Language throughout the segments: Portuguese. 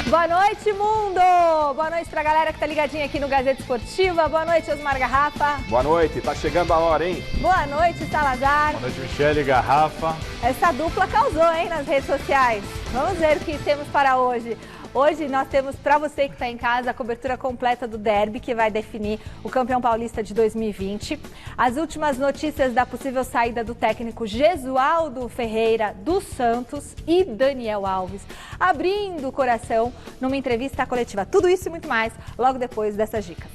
Boa noite, mundo! Boa noite pra galera que tá ligadinha aqui no Gazeta Esportiva. Boa noite, Osmar Garrafa. Boa noite, tá chegando a hora, hein? Boa noite, Salazar. Boa noite, Michele Garrafa. Essa dupla causou, hein, nas redes sociais. Vamos ver o que temos para hoje. Hoje nós temos para você que está em casa a cobertura completa do derby que vai definir o campeão paulista de 2020. As últimas notícias da possível saída do técnico Jesualdo Ferreira do Santos e Daniel Alves, abrindo o coração numa entrevista coletiva. Tudo isso e muito mais logo depois dessas dicas.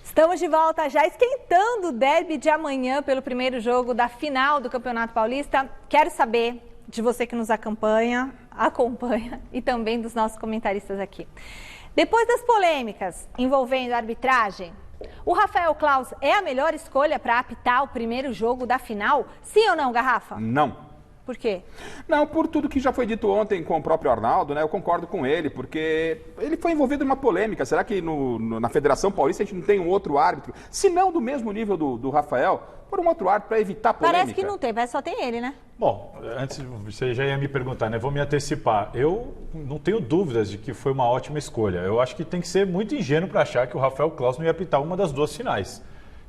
Estamos de volta, já esquentando o derby de amanhã pelo primeiro jogo da final do Campeonato Paulista. Quero saber de você que nos acompanha e também dos nossos comentaristas aqui. Depois das polêmicas envolvendo a arbitragem, o Rafael Claus é a melhor escolha para apitar o primeiro jogo da final? Sim ou não, Garrafa? Não. Por quê? Não, por tudo que já foi dito ontem com o próprio Arnaldo, né? Eu concordo com ele, porque ele foi envolvido numa polêmica. Será que na Federação Paulista a gente não tem um outro árbitro? Se não do mesmo nível do Rafael, por um outro árbitro para evitar polêmica. Parece que não tem, mas só tem ele, né? Bom, antes você já ia me perguntar, né? Vou me antecipar. Eu não tenho dúvidas de que foi uma ótima escolha. Eu acho que tem que ser muito ingênuo para achar que o Rafael Claus não ia apitar uma das duas finais.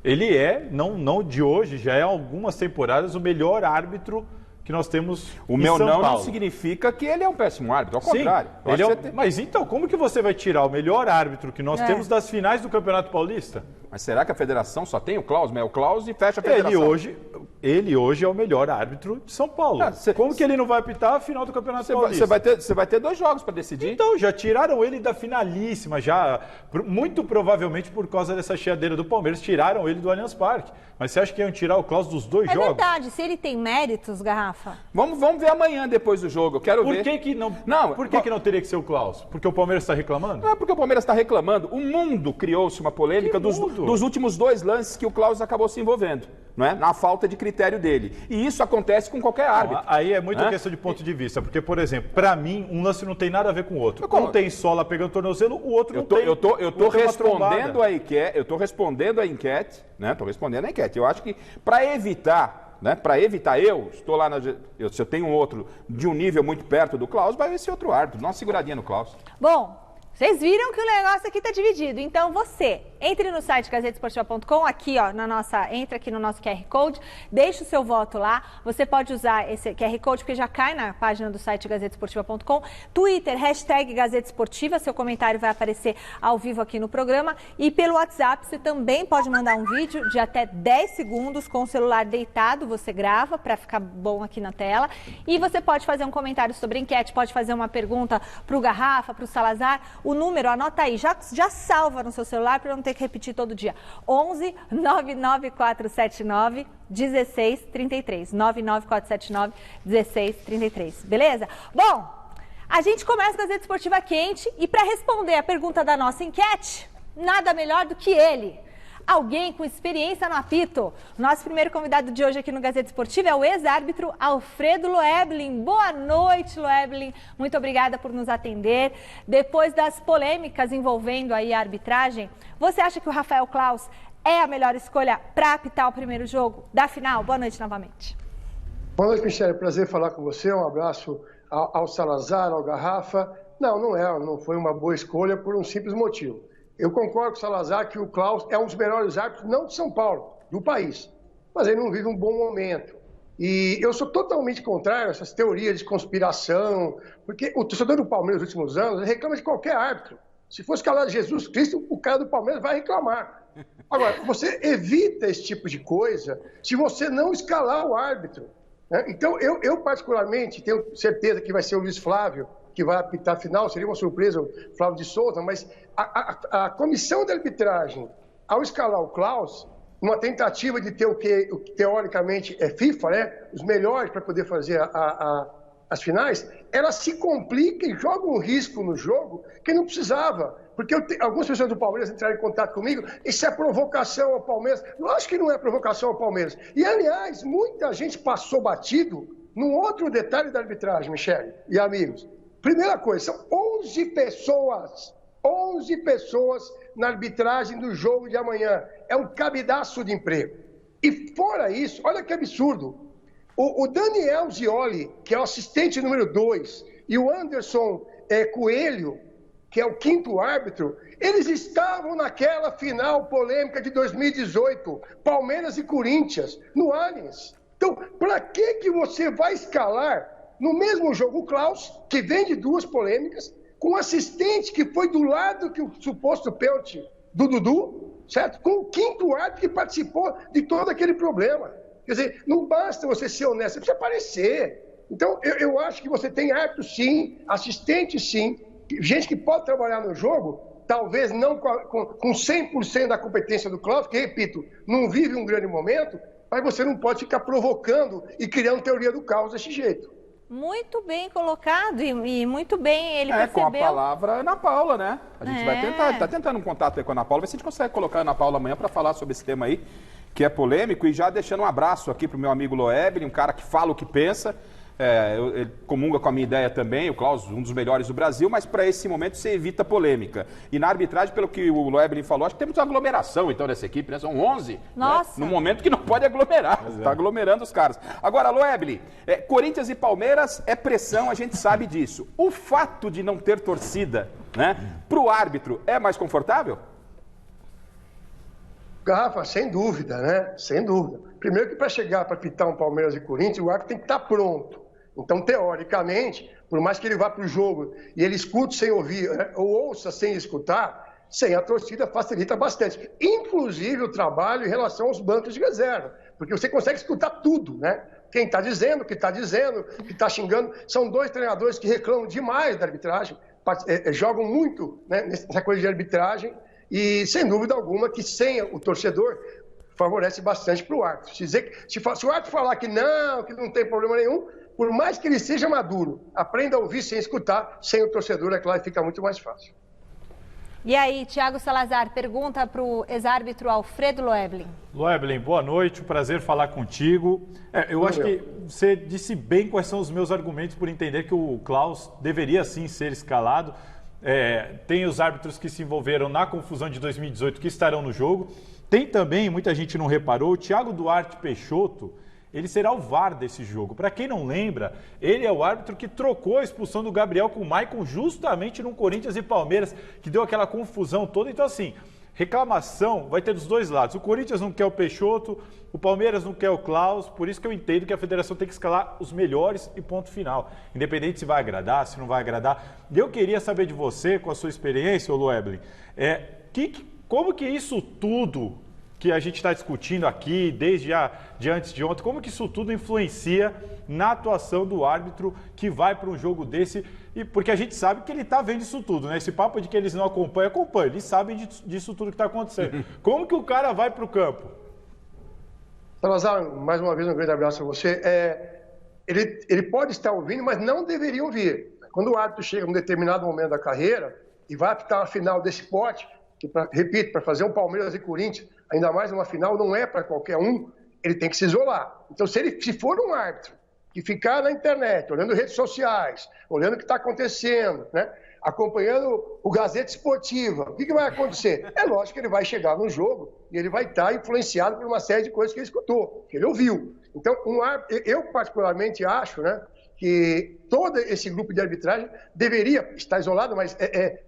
Ele é, não de hoje, já é há algumas temporadas o melhor árbitro que nós temos o meu não significa que ele é um péssimo árbitro, ao contrário. Ele Mas então, como que você vai tirar o melhor árbitro que nós temos das finais do Campeonato Paulista? Mas será que a federação só tem o Claus? É o Claus e fecha a federação. Ele hoje é o melhor árbitro de São Paulo. Como que ele não vai apitar a final do Campeonato Paulista? Você vai ter 2 jogos para decidir. Então, já tiraram ele da finalíssima, muito provavelmente por causa dessa chiadeira do Palmeiras, tiraram ele do Allianz Parque. Mas você acha que iam tirar o Claus dos 2 jogos? É verdade, se ele tem méritos, Garrafa. Vamos ver amanhã depois do jogo, eu quero ver. Por que não teria que ser o Claus? Porque o Palmeiras está reclamando? Não é porque o Palmeiras está reclamando. O mundo criou-se uma polêmica dos últimos 2 lances que o Claus acabou se envolvendo, não é? Na falta de critério dele. E isso acontece com qualquer árbitro. Aí é muito questão de ponto de vista, porque, por exemplo, para mim, um lance não tem nada a ver com o outro. Um tem sola pegando tornozelo, o outro não tem. Eu tô respondendo a enquete, eu tô respondendo a enquete, né? Tô respondendo a enquete. Eu acho que para evitar, né? Para evitar, estou lá se eu tenho um outro de um nível muito perto do Claus, vai ser outro árbitro. Dá uma seguradinha no Claus. Bom, vocês viram que o negócio aqui está dividido. Então você, entre no site gazetesportiva.com, aqui ó, entra aqui no nosso QR Code, deixa o seu voto lá. Você pode usar esse QR Code porque já cai na página do site gazetesportiva.com. Twitter, Gazeta Esportiva, seu comentário vai aparecer ao vivo aqui no programa. E pelo WhatsApp, você também pode mandar um vídeo de até 10 segundos com o celular deitado, você grava para ficar bom aqui na tela. E você pode fazer um comentário sobre a enquete, pode fazer uma pergunta para o Garrafa, para o Salazar. O número, anota aí, já salva no seu celular para não ter que repetir todo dia. 11 99479 1633. 99479 1633. Beleza? Bom, a gente começa a Gazeta Esportiva quente e para responder a pergunta da nossa enquete, nada melhor do que ele. Alguém com experiência no apito. Nosso primeiro convidado de hoje aqui no Gazeta Esportiva é o ex-árbitro Alfredo Loeblin. Boa noite, Loeblin. Muito obrigada por nos atender. Depois das polêmicas envolvendo aí a arbitragem, você acha que o Rafael Claus é a melhor escolha para apitar o primeiro jogo da final? Boa noite novamente. Boa noite, Michele. Prazer falar com você. Um abraço ao Salazar, ao Garrafa. Não foi uma boa escolha por um simples motivo. Eu concordo com o Salazar que o Claus é um dos melhores árbitros, não de São Paulo, do país. Mas ele não vive um bom momento. E eu sou totalmente contrário a essas teorias de conspiração, porque o torcedor do Palmeiras nos últimos anos reclama de qualquer árbitro. Se for escalar Jesus Cristo, o cara do Palmeiras vai reclamar. Agora, você evita esse tipo de coisa se você não escalar o árbitro, né? Então, eu particularmente tenho certeza que vai ser o Luiz Flávio que vai apitar a final, seria uma surpresa o Flávio de Souza, mas a comissão de arbitragem, ao escalar o Claus, uma tentativa de ter o que teoricamente é FIFA, né? Os melhores para poder fazer as finais, ela se complica e joga um risco no jogo que não precisava. Porque algumas pessoas do Palmeiras entraram em contato comigo, isso é provocação ao Palmeiras. Eu acho que não é provocação ao Palmeiras. E, aliás, muita gente passou batido num outro detalhe da arbitragem, Michele e amigos. Primeira coisa, são 11 pessoas na arbitragem do jogo de amanhã. É um cabidaço de emprego. E fora isso, olha que absurdo, O Daniel Zioli, que é o assistente número 2, e o Anderson Coelho, que é o 5º árbitro, eles estavam naquela final polêmica de 2018, Palmeiras e Corinthians, no Allianz. Então, para que você vai escalar no mesmo jogo o Klaus, que vem de 2 polêmicas, com um assistente que foi do lado que o suposto pênalti do Dudu, certo? Com o 5º árbitro que participou de todo aquele problema. Quer dizer, não basta você ser honesto, você precisa aparecer. Então, eu acho que você tem árbitro sim, assistente sim, gente que pode trabalhar no jogo, talvez não com 100% da competência do Klaus, que, repito, não vive um grande momento, mas você não pode ficar provocando e criando teoria do caos desse jeito. Muito bem colocado e muito bem ele percebeu. Com a palavra Ana Paula, né? A gente vai tentar, tá tentando um contato aí com a Ana Paula, ver se a gente consegue colocar a Ana Paula amanhã para falar sobre esse tema aí, que é polêmico, e já deixando um abraço aqui pro meu amigo Loeble, um cara que fala o que pensa. Ele comunga com a minha ideia também, o Klaus, um dos melhores do Brasil, mas para esse momento você evita polêmica. E na arbitragem, pelo que o Loeblin falou, acho que temos uma aglomeração então nessa equipe, né? São 11. Nossa. Né? No momento que não pode aglomerar, está aglomerando os caras. Agora, Loeblin, Corinthians e Palmeiras é pressão, a gente sabe disso. O fato de não ter torcida, né, para o árbitro é mais confortável? Garrafa, sem dúvida, né? Sem dúvida. Primeiro que para chegar para pitar um Palmeiras e Corinthians, o árbitro tem que estar pronto. Então, teoricamente, por mais que ele vá para o jogo e ele escute sem ouvir, né, ou ouça sem escutar, sem a torcida facilita bastante. Inclusive o trabalho em relação aos bancos de reserva, porque você consegue escutar tudo, né? Quem está dizendo, o que está dizendo, o que está xingando. São 2 treinadores que reclamam demais da arbitragem, jogam muito, né, nessa coisa de arbitragem e, sem dúvida alguma, que sem o torcedor favorece bastante para o árbitro. Se o árbitro falar que não tem problema nenhum, por mais que ele seja maduro, aprenda a ouvir sem escutar, sem o torcedor, é claro, fica muito mais fácil. E aí, Thiago Salazar, pergunta para o ex-árbitro Alfredo Loeblin. Loeblin, boa noite, um prazer falar contigo. Eu acho que você disse bem quais são os meus argumentos por entender que o Klaus deveria sim ser escalado. Tem os árbitros que se envolveram na confusão de 2018 que estarão no jogo. Tem também, muita gente não reparou, o Thiago Duarte Peixoto, ele será o VAR desse jogo. Para quem não lembra, ele é o árbitro que trocou a expulsão do Gabriel com o Maicon justamente no Corinthians e Palmeiras, que deu aquela confusão toda. Então, assim, reclamação vai ter dos dois lados. O Corinthians não quer o Peixoto, o Palmeiras não quer o Klaus, por isso que eu entendo que a federação tem que escalar os melhores e ponto final. Independente se vai agradar, se não vai agradar. E eu queria saber de você, com a sua experiência, Loeblin, como que isso tudo que a gente está discutindo aqui, desde antes de ontem, como que isso tudo influencia na atuação do árbitro que vai para um jogo desse? Porque a gente sabe que ele está vendo isso tudo, né? Esse papo de que eles não acompanham, eles sabem disso tudo que está acontecendo. Como que o cara vai para o campo? Salazar, mais uma vez um grande abraço a você. Ele pode estar ouvindo, mas não deveria ouvir. Quando o árbitro chega em um determinado momento da carreira e vai apitar a final desse pote, que, repito, para fazer um Palmeiras e Corinthians, ainda mais uma final, não é para qualquer um, ele tem que se isolar. Então, se for um árbitro que ficar na internet, olhando redes sociais, olhando o que está acontecendo, né, acompanhando o Gazeta Esportiva, o que vai acontecer? É lógico que ele vai chegar no jogo e ele vai estar influenciado por uma série de coisas que ele escutou, que ele ouviu. Então, eu particularmente acho, né, que todo esse grupo de arbitragem deveria estar isolado, mas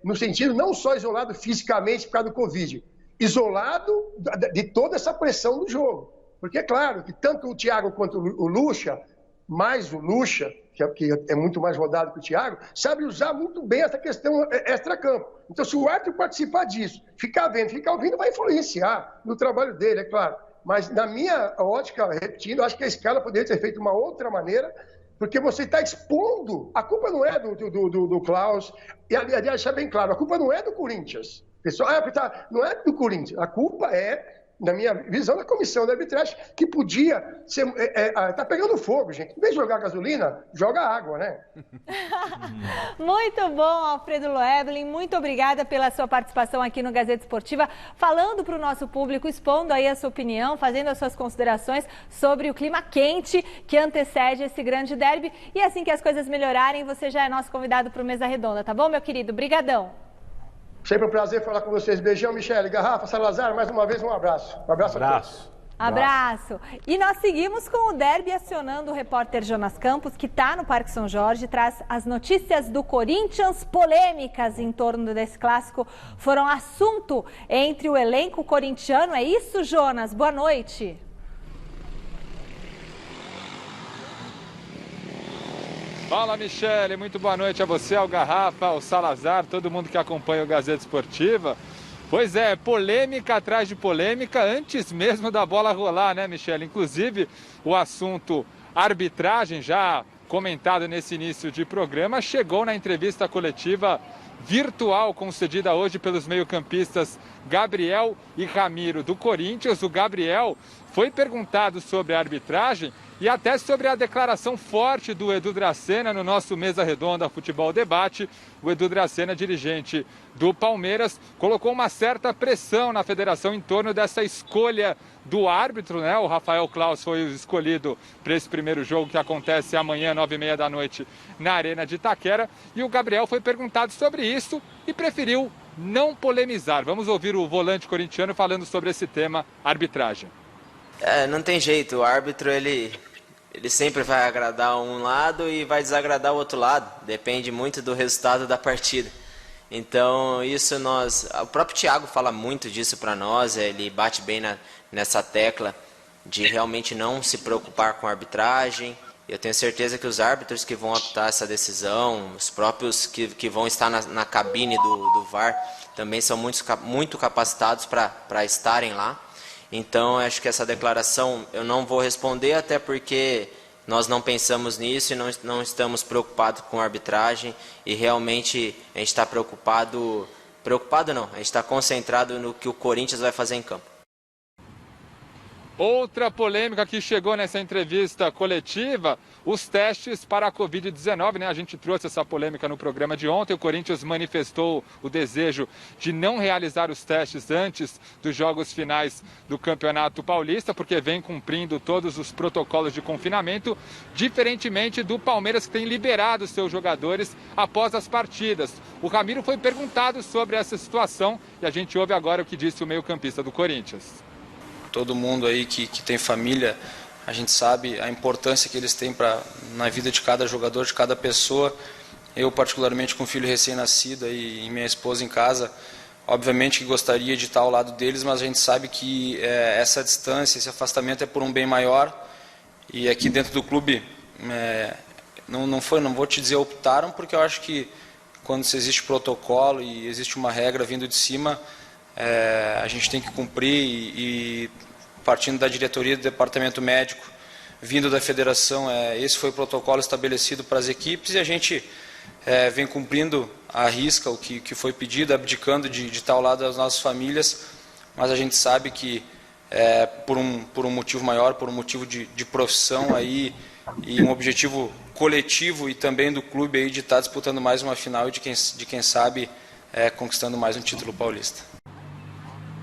no sentido não só isolado fisicamente por causa do Covid, isolado de toda essa pressão do jogo. Porque é claro que tanto o Thiago quanto o Lucha, mais o Lucha, que é muito mais rodado que o Thiago, sabe usar muito bem essa questão extracampo. Então, se o árbitro participar disso, ficar vendo, ficar ouvindo, vai influenciar no trabalho dele, é claro. Mas na minha ótica, repetindo, acho que a escala poderia ser feita de uma outra maneira, porque você está expondo. A culpa não é do Klaus, e aliás, deixar bem claro, a culpa não é do Corinthians. Pessoal, não é do Corinthians, a culpa é, na minha visão, da comissão de arbitragem, que podia ser. Tá pegando fogo, gente. Em vez de jogar gasolina, joga água, né? Muito bom, Alfredo Loeblin. Muito obrigada pela sua participação aqui no Gazeta Esportiva, falando para o nosso público, expondo aí a sua opinião, fazendo as suas considerações sobre o clima quente que antecede esse grande derby. E assim que as coisas melhorarem, você já é nosso convidado para o Mesa Redonda, tá bom, meu querido? Brigadão. Sempre um prazer falar com vocês. Beijão, Michele, Garrafa, Salazar, mais uma vez um abraço. Um abraço a todos. Abraço. E nós seguimos com o derby acionando o repórter Jonas Campos, que está no Parque São Jorge, traz as notícias do Corinthians. Polêmicas em torno desse clássico foram assunto entre o elenco corintiano. É isso, Jonas? Boa noite. Fala, Michele, muito boa noite a você, ao Garrafa, ao Salazar, todo mundo que acompanha o Gazeta Esportiva. Pois é, polêmica atrás de polêmica, antes mesmo da bola rolar, né, Michele? Inclusive, o assunto arbitragem, já comentado nesse início de programa, chegou na entrevista coletiva virtual concedida hoje pelos meio-campistas Gabriel e Ramiro do Corinthians. O Gabriel foi perguntado sobre a arbitragem e até sobre a declaração forte do Edu Dracena no nosso Mesa Redonda Futebol Debate. O Edu Dracena, dirigente do Palmeiras, colocou uma certa pressão na federação em torno dessa escolha do árbitro, né? O Rafael Claus foi o escolhido para esse primeiro jogo que acontece amanhã, 9h30 da noite, na Arena de Itaquera. E o Gabriel foi perguntado sobre isso e preferiu não polemizar. Vamos ouvir o volante corintiano falando sobre esse tema, arbitragem. Não tem jeito, o árbitro ele sempre vai agradar um lado e vai desagradar o outro lado, depende muito do resultado da partida. Então isso o próprio Thiago fala muito disso para nós, ele bate bem nessa tecla de realmente não se preocupar com a arbitragem. Eu tenho certeza que os árbitros que vão apitar essa decisão, os próprios que vão estar na cabine do VAR, também são muito capacitados para estarem lá. Então, acho que essa declaração eu não vou responder, até porque nós não pensamos nisso e não estamos preocupados com a arbitragem e realmente a gente está preocupado não, a gente está concentrado no que o Corinthians vai fazer em campo. Outra polêmica que chegou nessa entrevista coletiva, os testes para a Covid-19, né? A gente trouxe essa polêmica no programa de ontem. O Corinthians manifestou o desejo de não realizar os testes antes dos jogos finais do Campeonato Paulista, porque vem cumprindo todos os protocolos de confinamento, diferentemente do Palmeiras, que tem liberado seus jogadores após as partidas. O Ramiro foi perguntado sobre essa situação e a gente ouve agora o que disse o meio-campista do Corinthians. Todo mundo aí que tem família, a gente sabe a importância que eles têm na vida de cada jogador, de cada pessoa. Eu, particularmente, com um filho recém-nascido e minha esposa em casa, obviamente que gostaria de estar ao lado deles, mas a gente sabe que essa distância, esse afastamento é por um bem maior. E aqui dentro do clube, não vou te dizer optaram, porque eu acho que quando existe protocolo e existe uma regra vindo de cima, a gente tem que cumprir e partindo da diretoria do departamento médico, vindo da federação, esse foi o protocolo estabelecido para as equipes e a gente vem cumprindo à risca o que foi pedido, abdicando de estar ao lado das nossas famílias, mas a gente sabe que por um motivo maior, por um motivo de profissão aí, e um objetivo coletivo e também do clube aí de estar disputando mais uma final e de quem sabe conquistando mais um título paulista.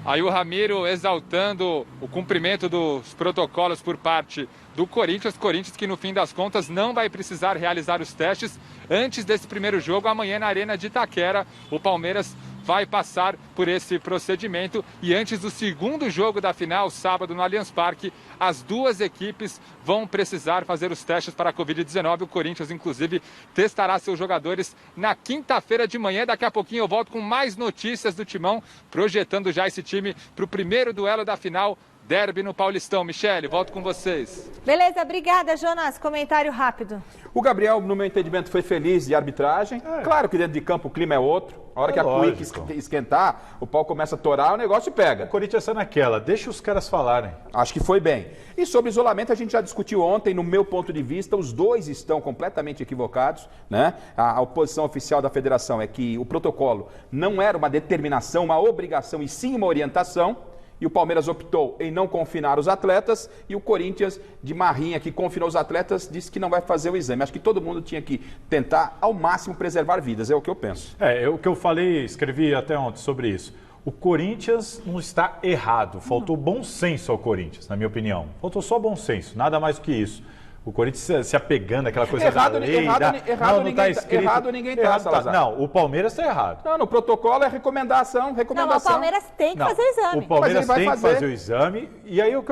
Aí o Ramiro exaltando o cumprimento dos protocolos por parte do Corinthians que no fim das contas não vai precisar realizar os testes antes desse primeiro jogo amanhã na Arena de Itaquera. O Palmeiras vai passar por esse procedimento e antes do segundo jogo da final, sábado no Allianz Parque, as duas equipes vão precisar fazer os testes para a Covid-19. O Corinthians, inclusive, testará seus jogadores na quinta-feira de manhã. Daqui a pouquinho eu volto com mais notícias do Timão, projetando já esse time para o primeiro duelo da final, derby no Paulistão. Michele, volto com vocês. Beleza, obrigada, Jonas. Comentário rápido. O Gabriel, no meu entendimento, foi feliz de arbitragem. Claro que dentro de campo o clima é outro. A hora que a cuíca esquentar, o pau começa a torar, o negócio pega. O Corinthians está naquela, deixa os caras falarem. Acho que foi bem. E sobre isolamento, a gente já discutiu ontem, no meu ponto de vista, os dois estão completamente equivocados, né? A oposição oficial da federação é que o protocolo não era uma determinação, uma obrigação, e sim uma orientação. E o Palmeiras optou em não confinar os atletas e o Corinthians, de marrinha, que confinou os atletas, disse que não vai fazer o exame. Acho que todo mundo tinha que tentar, ao máximo, preservar vidas, é o que eu penso. O que eu falei, escrevi até ontem sobre isso. O Corinthians não está errado, faltou bom senso ao Corinthians, na minha opinião. Faltou só bom senso, nada mais do que isso. O Corinthians se apegando àquela coisa Errado, da lei. errado ninguém tá, Salazar. Não, o Palmeiras está errado. Não, no protocolo é recomendação. Não, mas o Palmeiras tem que fazer o exame. O Palmeiras tem que fazer o exame. E aí, o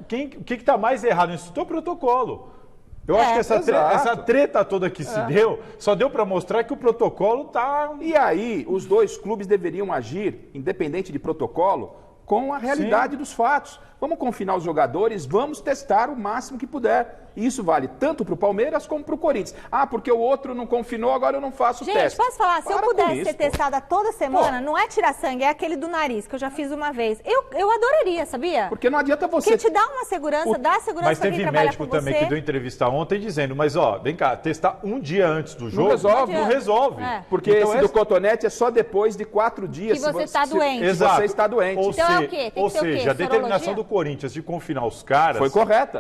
que está mais errado nisso? O protocolo. Eu acho que essa treta toda que se deu, só deu para mostrar que o protocolo está... E aí, os dois clubes deveriam agir, independente de protocolo, com a realidade dos fatos. Vamos confinar os jogadores, vamos testar o máximo que puder. E isso vale tanto para o Palmeiras como para o Corinthians. Ah, porque o outro não confinou, agora eu não faço o teste. Gente, posso falar? Se eu pudesse ser testada toda semana, não é tirar sangue, é aquele do nariz, que eu já fiz uma vez. Eu adoraria, sabia? Porque não adianta você... Porque te dá uma segurança, dá segurança pra quem trabalha com você. Mas teve médico também que deu entrevista ontem dizendo, mas ó, vem cá, testar um dia antes do jogo não resolve. Porque então, esse do cotonete é só depois de 4 dias. Que você está doente. Exato. Você está doente. Então é o quê? Tem ou que ser seja, o quê? a determinação do Corinthians de confinar os caras...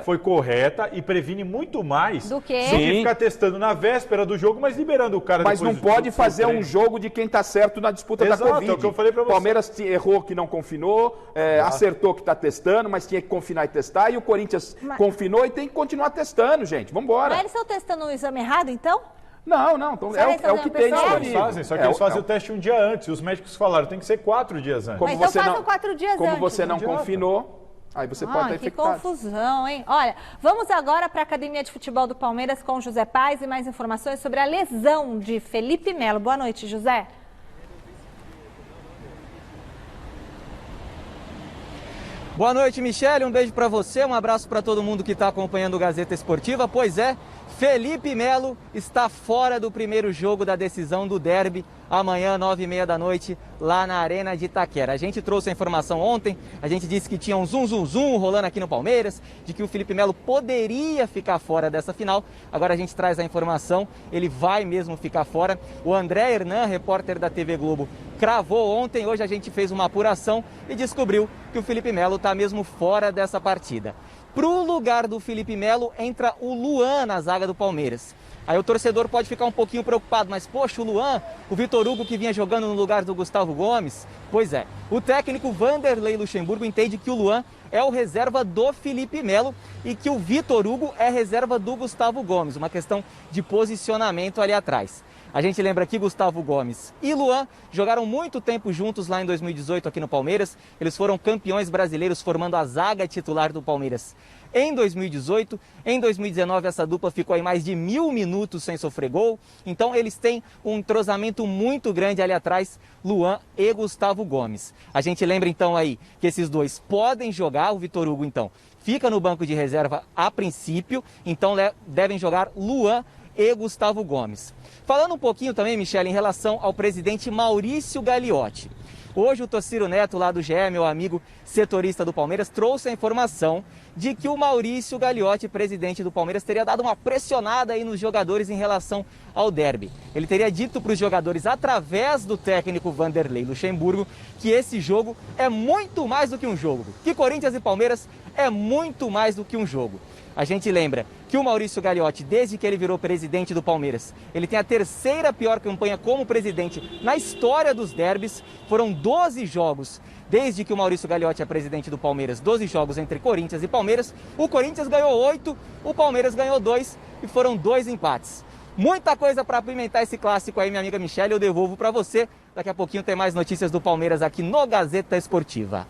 Foi correta e previne muito mais do que ficar testando na véspera do jogo, mas liberando o cara depois. Mas não pode fazer um jogo de quem está certo na disputa da Covid. É o que eu falei pra você. Palmeiras errou que não confinou, acertou que está testando, mas tinha que confinar e testar, e o Corinthians confinou e tem que continuar testando, gente. Vamos embora. Mas eles estão testando o exame errado, então? Não, então é o que tem disponível. Só que eles fazem o teste um dia antes, e os médicos falaram, tem que ser 4 dias antes. Mas então façam 4 dias antes. Como você não confinou... Aí você pode estar infectado. Que confusão, hein? Olha, vamos agora para a Academia de Futebol do Palmeiras com José Paz e mais informações sobre a lesão de Felipe Melo. Boa noite, José. Boa noite, Michele. Um beijo para você, um abraço para todo mundo que está acompanhando o Gazeta Esportiva. Pois é, Felipe Melo está fora do primeiro jogo da decisão do derby, amanhã, 9h30 da noite, lá na Arena de Itaquera. A gente trouxe a informação ontem, a gente disse que tinha um zum rolando aqui no Palmeiras, de que o Felipe Melo poderia ficar fora dessa final. Agora a gente traz a informação, ele vai mesmo ficar fora. O André Hernan, repórter da TV Globo, cravou ontem, hoje a gente fez uma apuração e descobriu que o Felipe Melo está mesmo fora dessa partida. Para o lugar do Felipe Melo entra o Luan na zaga do Palmeiras. Aí o torcedor pode ficar um pouquinho preocupado, mas poxa, o Luan, o Vitor Hugo que vinha jogando no lugar do Gustavo Gomes. Pois é, o técnico Vanderlei Luxemburgo entende que o Luan é o reserva do Felipe Melo e que o Vitor Hugo é reserva do Gustavo Gomes, uma questão de posicionamento ali atrás. A gente lembra que Gustavo Gomes e Luan jogaram muito tempo juntos lá em 2018 aqui no Palmeiras. Eles foram campeões brasileiros formando a zaga titular do Palmeiras em 2018. Em 2019 essa dupla ficou aí mais de 1000 minutos sem sofrer gol. Então eles têm um entrosamento muito grande ali atrás, Luan e Gustavo Gomes. A gente lembra então aí que esses dois podem jogar, o Vitor Hugo então fica no banco de reserva a princípio, então devem jogar Luan e Gustavo Gomes. Falando um pouquinho também, Michele, em relação ao presidente Maurício Gagliotti. Hoje o Tociro Neto, lá do GE, meu amigo setorista do Palmeiras, trouxe a informação de que o Maurício Gagliotti, presidente do Palmeiras, teria dado uma pressionada aí nos jogadores em relação ao derby. Ele teria dito para os jogadores, através do técnico Vanderlei Luxemburgo, que esse jogo é muito mais do que um jogo. Que Corinthians e Palmeiras é muito mais do que um jogo. A gente lembra que o Maurício Gagliotti, desde que ele virou presidente do Palmeiras, ele tem a terceira pior campanha como presidente na história dos derbys. Foram 12 jogos desde que o Maurício Gagliotti é presidente do Palmeiras, 12 jogos entre Corinthians e Palmeiras. O Corinthians ganhou 8, o Palmeiras ganhou 2 e foram 2 empates. Muita coisa para apimentar esse clássico aí, minha amiga Michele, eu devolvo para você. Daqui a pouquinho tem mais notícias do Palmeiras aqui no Gazeta Esportiva.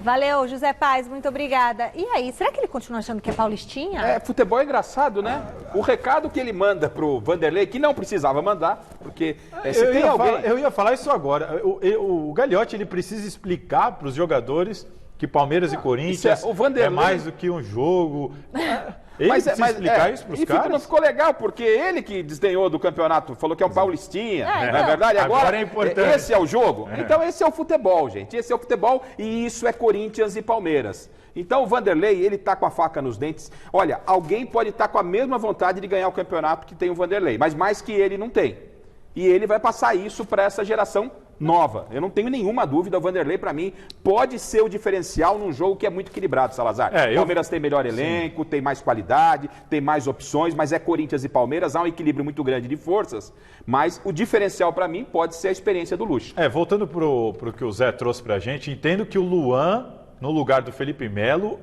Valeu, José Paz, muito obrigada. E aí, será que ele continua achando que é paulistinha? Futebol é engraçado, né? O recado que ele manda pro Vanderlei, que não precisava mandar, porque eu ia falar isso agora. O Gagliotti, ele precisa explicar para os jogadores que Palmeiras e Corinthians é mais do que um jogo. Ele precisa explicar isso para os caras? Não ficou legal, porque ele que desdenhou do campeonato, falou que é um paulistinha, não é verdade? Agora é importante. Esse é o jogo? Então esse é o futebol, gente. Esse é o futebol e isso é Corinthians e Palmeiras. Então o Vanderlei, ele tá com a faca nos dentes. Olha, alguém pode estar com a mesma vontade de ganhar o campeonato que tem o Vanderlei, mas mais que ele não tem. E ele vai passar isso para essa geração nova. Eu não tenho nenhuma dúvida, o Vanderlei, para mim, pode ser o diferencial num jogo que é muito equilibrado, Salazar. O Palmeiras tem melhor elenco, tem mais qualidade, tem mais opções, mas é Corinthians e Palmeiras, há um equilíbrio muito grande de forças, mas o diferencial para mim pode ser a experiência do Luxo. Voltando pro que o Zé trouxe pra gente, entendo que o Luan, no lugar do Felipe Melo,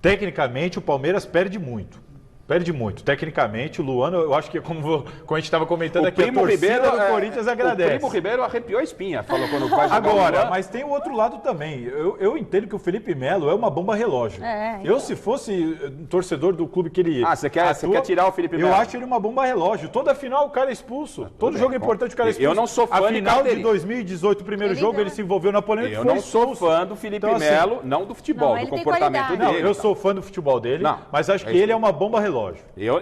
tecnicamente o Palmeiras perde muito. Perde muito. Tecnicamente, o Luan, eu acho que como a gente estava comentando aqui, Primo a torcida Ribeiro, do Corinthians agradece. O Primo Ribeiro arrepiou a espinha, falou quando vai jogar. Agora, mas tem o outro lado também. Eu entendo que o Felipe Melo é uma bomba relógio. Eu, se fosse um torcedor do clube que ele você quer tirar o Felipe Melo? Eu acho ele uma bomba relógio. Toda final o cara é expulso. Todo jogo importante o cara é expulso. Eu não sou fã de final de 2018, o primeiro jogo, ele se envolveu na polêmica. Eu não sou fã do Felipe Melo, não do futebol, do comportamento dele. Não, eu sou fã do futebol dele, mas acho que ele é uma bomba relógio.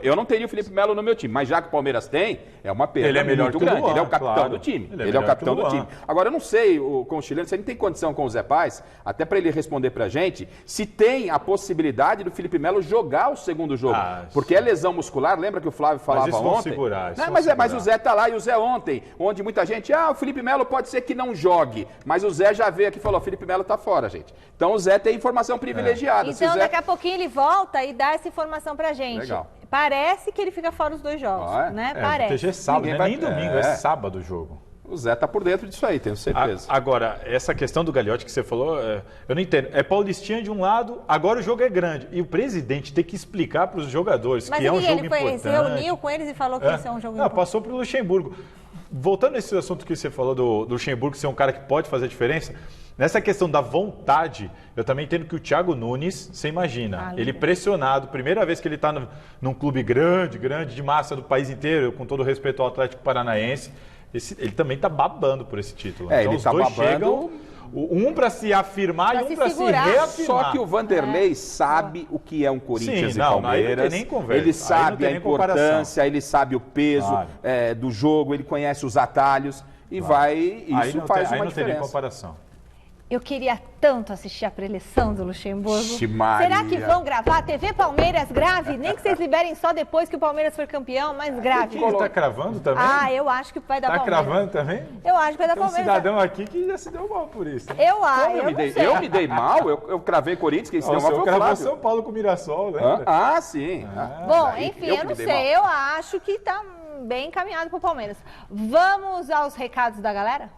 Eu não teria o Felipe Melo no meu time, mas já que o Palmeiras tem, é uma perda. Ele é melhor muito que o grande. Luan, Ele é o capitão claro. do time. Ele é o capitão do time. Agora, eu não sei, com o chileno, você não tem condição com o Zé Paz, até para ele responder pra gente, se tem a possibilidade do Felipe Melo jogar o segundo jogo. Porque é lesão muscular, lembra que o Flávio falava ontem? Mas o Zé tá lá, e o Zé ontem, onde muita gente, o Felipe Melo pode ser que não jogue, mas o Zé já veio aqui e falou, o Felipe Melo tá fora, gente. Então o Zé tem informação privilegiada. Então daqui a pouquinho ele volta e dá essa informação pra gente. Legal. Parece que ele fica fora os 2 jogos, né? Parece. TG é sábado, nem domingo, é sábado o jogo. O Zé tá por dentro disso aí, tenho certeza. Agora, essa questão do Gagliotti que você falou, eu não entendo. É Paulistinha de um lado, agora o jogo é grande. E o presidente tem que explicar para os jogadores que é um jogo importante. Mas ele reuniu com eles e falou que esse é um jogo importante? Passou para o Luxemburgo. Voltando a esse assunto que você falou do Luxemburgo ser um cara que pode fazer a diferença, nessa questão da vontade, eu também entendo que o Thiago Nunes, você imagina, ele pressionado, primeira vez que ele está num clube grande, de massa do país inteiro, com todo respeito ao Atlético Paranaense, ele também está babando por esse título. Então, ele os tá dois babando. Chegam, um para se afirmar e um para se reafirmar. Só que o Vanderlei sabe o que é um Corinthians e Palmeiras. Não tem nem conversa. Ele sabe a importância, ele sabe o peso do jogo, ele conhece os atalhos e isso faz uma diferença. Aí não tem nem comparação. Eu queria tanto assistir a preleção do Luxemburgo. Será que vão gravar? TV Palmeiras grave? Nem que vocês liberem só depois que o Palmeiras for campeão, mas grave. Ele tá cravando também? Eu acho que vai dar Palmeiras. Tá cravando também? Eu acho que vai dar Palmeiras. Tem um cidadão aqui que já se deu mal por isso. Eu me dei mal? Eu cravei Corinthians, quem se deu mal foi o Flávio. Flávio. São Paulo com o Mirassol, lembra? Sim. Bom, enfim, eu não sei. Eu acho que tá bem encaminhado pro Palmeiras. Vamos aos recados da galera?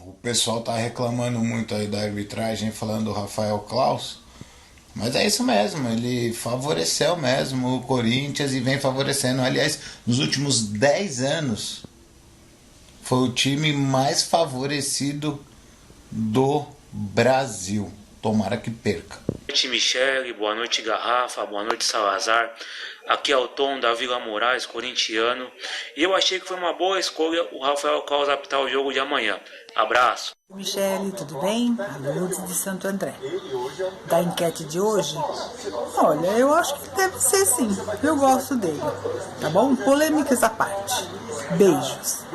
O pessoal tá reclamando muito aí da arbitragem, falando do Rafael Claus, mas é isso mesmo, ele favoreceu mesmo o Corinthians e vem favorecendo. Aliás, nos últimos 10 anos foi o time mais favorecido do Brasil. Tomara que perca. Boa noite, Michele, boa noite, Garrafa, boa noite, Salazar. Aqui é o Tom da Vila Moraes, corintiano. E eu achei que foi uma boa escolha o Rafael Claus apitar o jogo de amanhã. Abraço. Michele, tudo bem? A Lourdes de Santo André. Da enquete de hoje? Olha, eu acho que deve ser sim. Eu gosto dele. Tá bom? Polêmicas à parte. Beijos.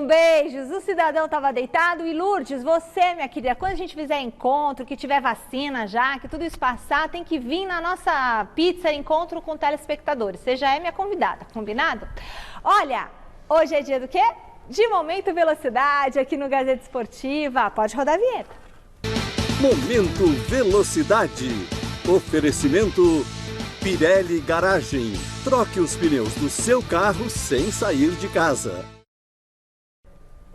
Beijos. O cidadão estava deitado. E Lourdes, você, minha querida, quando a gente fizer encontro, que tiver vacina já, que tudo isso passar, tem que vir na nossa pizza encontro com telespectadores. Você já é minha convidada, combinado? Olha, hoje é dia do quê? De Momento Velocidade aqui no Gazeta Esportiva. Pode rodar a vinheta. Momento Velocidade. Oferecimento Pirelli Garagem. Troque os pneus do seu carro sem sair de casa.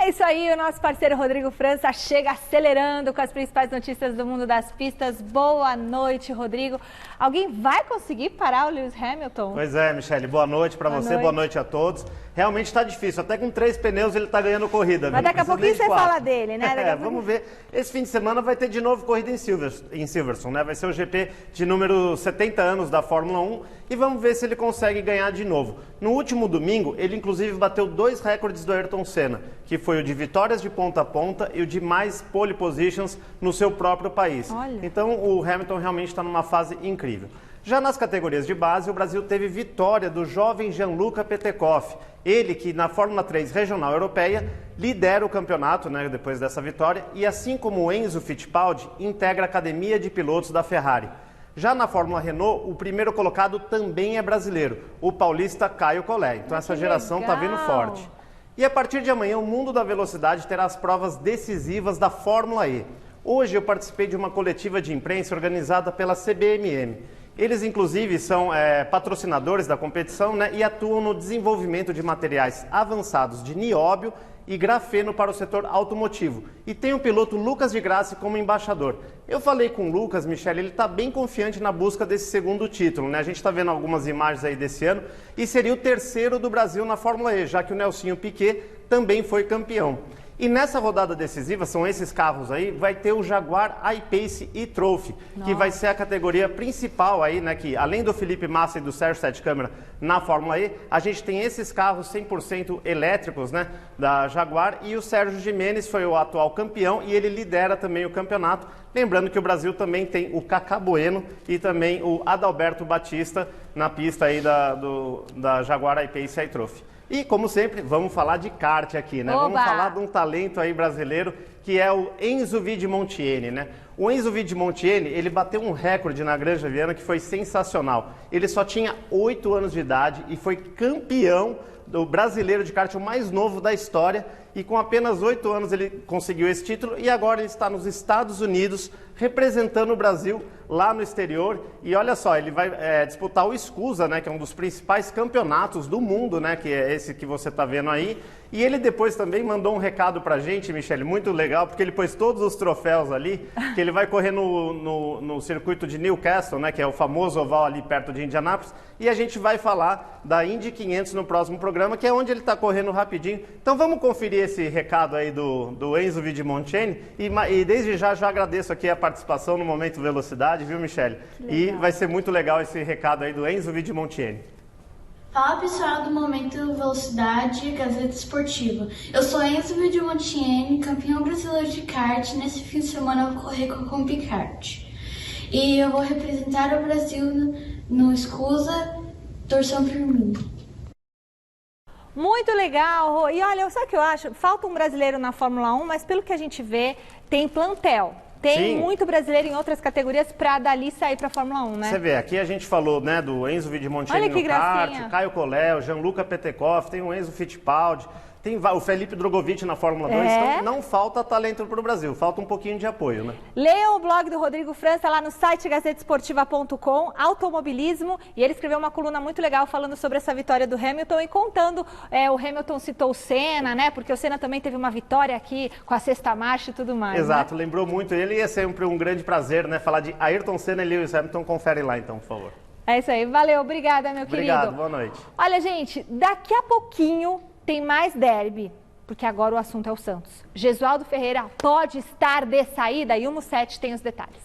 É isso aí, o nosso parceiro Rodrigo França chega acelerando com as principais notícias do mundo das pistas. Boa noite, Rodrigo. Alguém vai conseguir parar o Lewis Hamilton? Pois é, Michele, boa noite para você, boa noite a todos. Realmente está difícil, até com 3 pneus ele está ganhando corrida. Mas daqui a pouquinho você fala dele, né? Vamos ver. Esse fim de semana vai ter de novo corrida em Silverstone, né? Vai ser o GP de número 70 anos da Fórmula 1 e vamos ver se ele consegue ganhar de novo. No último domingo, ele inclusive bateu 2 recordes do Ayrton Senna, que foi o de vitórias de ponta a ponta e o de mais pole positions no seu próprio país. Olha. Então o Hamilton realmente está numa fase incrível. Já nas categorias de base, o Brasil teve vitória do jovem Gianluca Petekoff. Ele que na Fórmula 3 Regional Europeia lidera o campeonato, né, depois dessa vitória, e assim como o Enzo Fittipaldi, integra a academia de pilotos da Ferrari. Já na Fórmula Renault, o primeiro colocado também é brasileiro, o paulista Caio Collet. Então essa geração está vindo forte. E a partir de amanhã, o mundo da velocidade terá as provas decisivas da Fórmula E. Hoje eu participei de uma coletiva de imprensa organizada pela CBMM. Eles, inclusive, são patrocinadores da competição, né, e atuam no desenvolvimento de materiais avançados de nióbio e grafeno para o setor automotivo. E tem o piloto Lucas de Grassi como embaixador. Eu falei com o Lucas, Michele, ele está bem confiante na busca desse segundo título, né? A gente está vendo algumas imagens aí desse ano e seria o terceiro do Brasil na Fórmula E, já que o Nelsinho Piquet também foi campeão. E nessa rodada decisiva, são esses carros aí, vai ter o Jaguar I-Pace e-Trophy, que vai ser a categoria principal aí, né, que além do Felipe Massa e do Sérgio Sete Câmara na Fórmula E, a gente tem esses carros 100% elétricos, né, da Jaguar, e o Sérgio Gimenez foi o atual campeão e ele lidera também o campeonato. Lembrando que o Brasil também tem o Cacá Bueno e também o Adalberto Batista na pista aí da Jaguar I-Pace e-Trophy. E, como sempre, vamos falar de kart aqui, né? Oba! Vamos falar de um talento aí brasileiro, que é o Enzo Vidimontieni, né? O Enzo Vidimontieni, ele bateu um recorde na Granja Viana que foi sensacional. Ele só tinha 8 anos de idade e foi campeão do brasileiro de kart, o mais novo da história. E com apenas 8 anos ele conseguiu esse título e agora ele está nos Estados Unidos representando o Brasil lá no exterior. E olha só, ele vai disputar o SCUSA, né, que é um dos principais campeonatos do mundo, né, que é esse que você está vendo aí. E ele depois também mandou um recado pra gente, Michele, muito legal, porque ele pôs todos os troféus ali, que ele vai correr no circuito de Newcastle, né, que é o famoso oval ali perto de Indianápolis, e a gente vai falar da Indy 500 no próximo programa, que é onde ele está correndo rapidinho. Então vamos conferir esse recado aí do Enzo Vidimontieni, e desde já agradeço aqui a participação no Momento Velocidade, viu, Michele? E vai ser muito legal esse recado aí do Enzo Vidimontieni. Fala pessoal do Momento Velocidade, Gazeta Esportiva. Eu sou Enzo Vidimontieni, campeão brasileiro de kart. Nesse fim de semana eu vou correr com a Compikart. E eu vou representar o Brasil no SCUSA. Torçam por mim. Muito legal, Rô. E olha, sabe o que eu acho? Falta um brasileiro na Fórmula 1, mas pelo que a gente vê, tem plantel. Tem muito brasileiro em outras categorias para dali sair para a Fórmula 1, né? Você vê, aqui a gente falou, né, do Enzo Vidimontieni no kart, Caio Collet, o Gianluca Petekoff, tem o Enzo Fittipaldi, tem o Felipe Drogovic na Fórmula 2, então não falta talento para o Brasil, falta um pouquinho de apoio, né? Leia o blog do Rodrigo França lá no site gazetesportiva.com, automobilismo, e ele escreveu uma coluna muito legal falando sobre essa vitória do Hamilton e contando, o Hamilton citou o Senna, né, porque o Senna também teve uma vitória aqui com a sexta marcha e tudo mais. Exato, né? Lembrou muito ele e é sempre um grande prazer, né, falar de Ayrton Senna e Lewis Hamilton. Confere lá então, por favor. É isso aí, valeu, obrigada, meu querido. Obrigado, boa noite. Olha, gente, daqui a pouquinho tem mais derby, porque agora o assunto é o Santos. Gesualdo Ferreira pode estar de saída e o Mussetti tem os detalhes.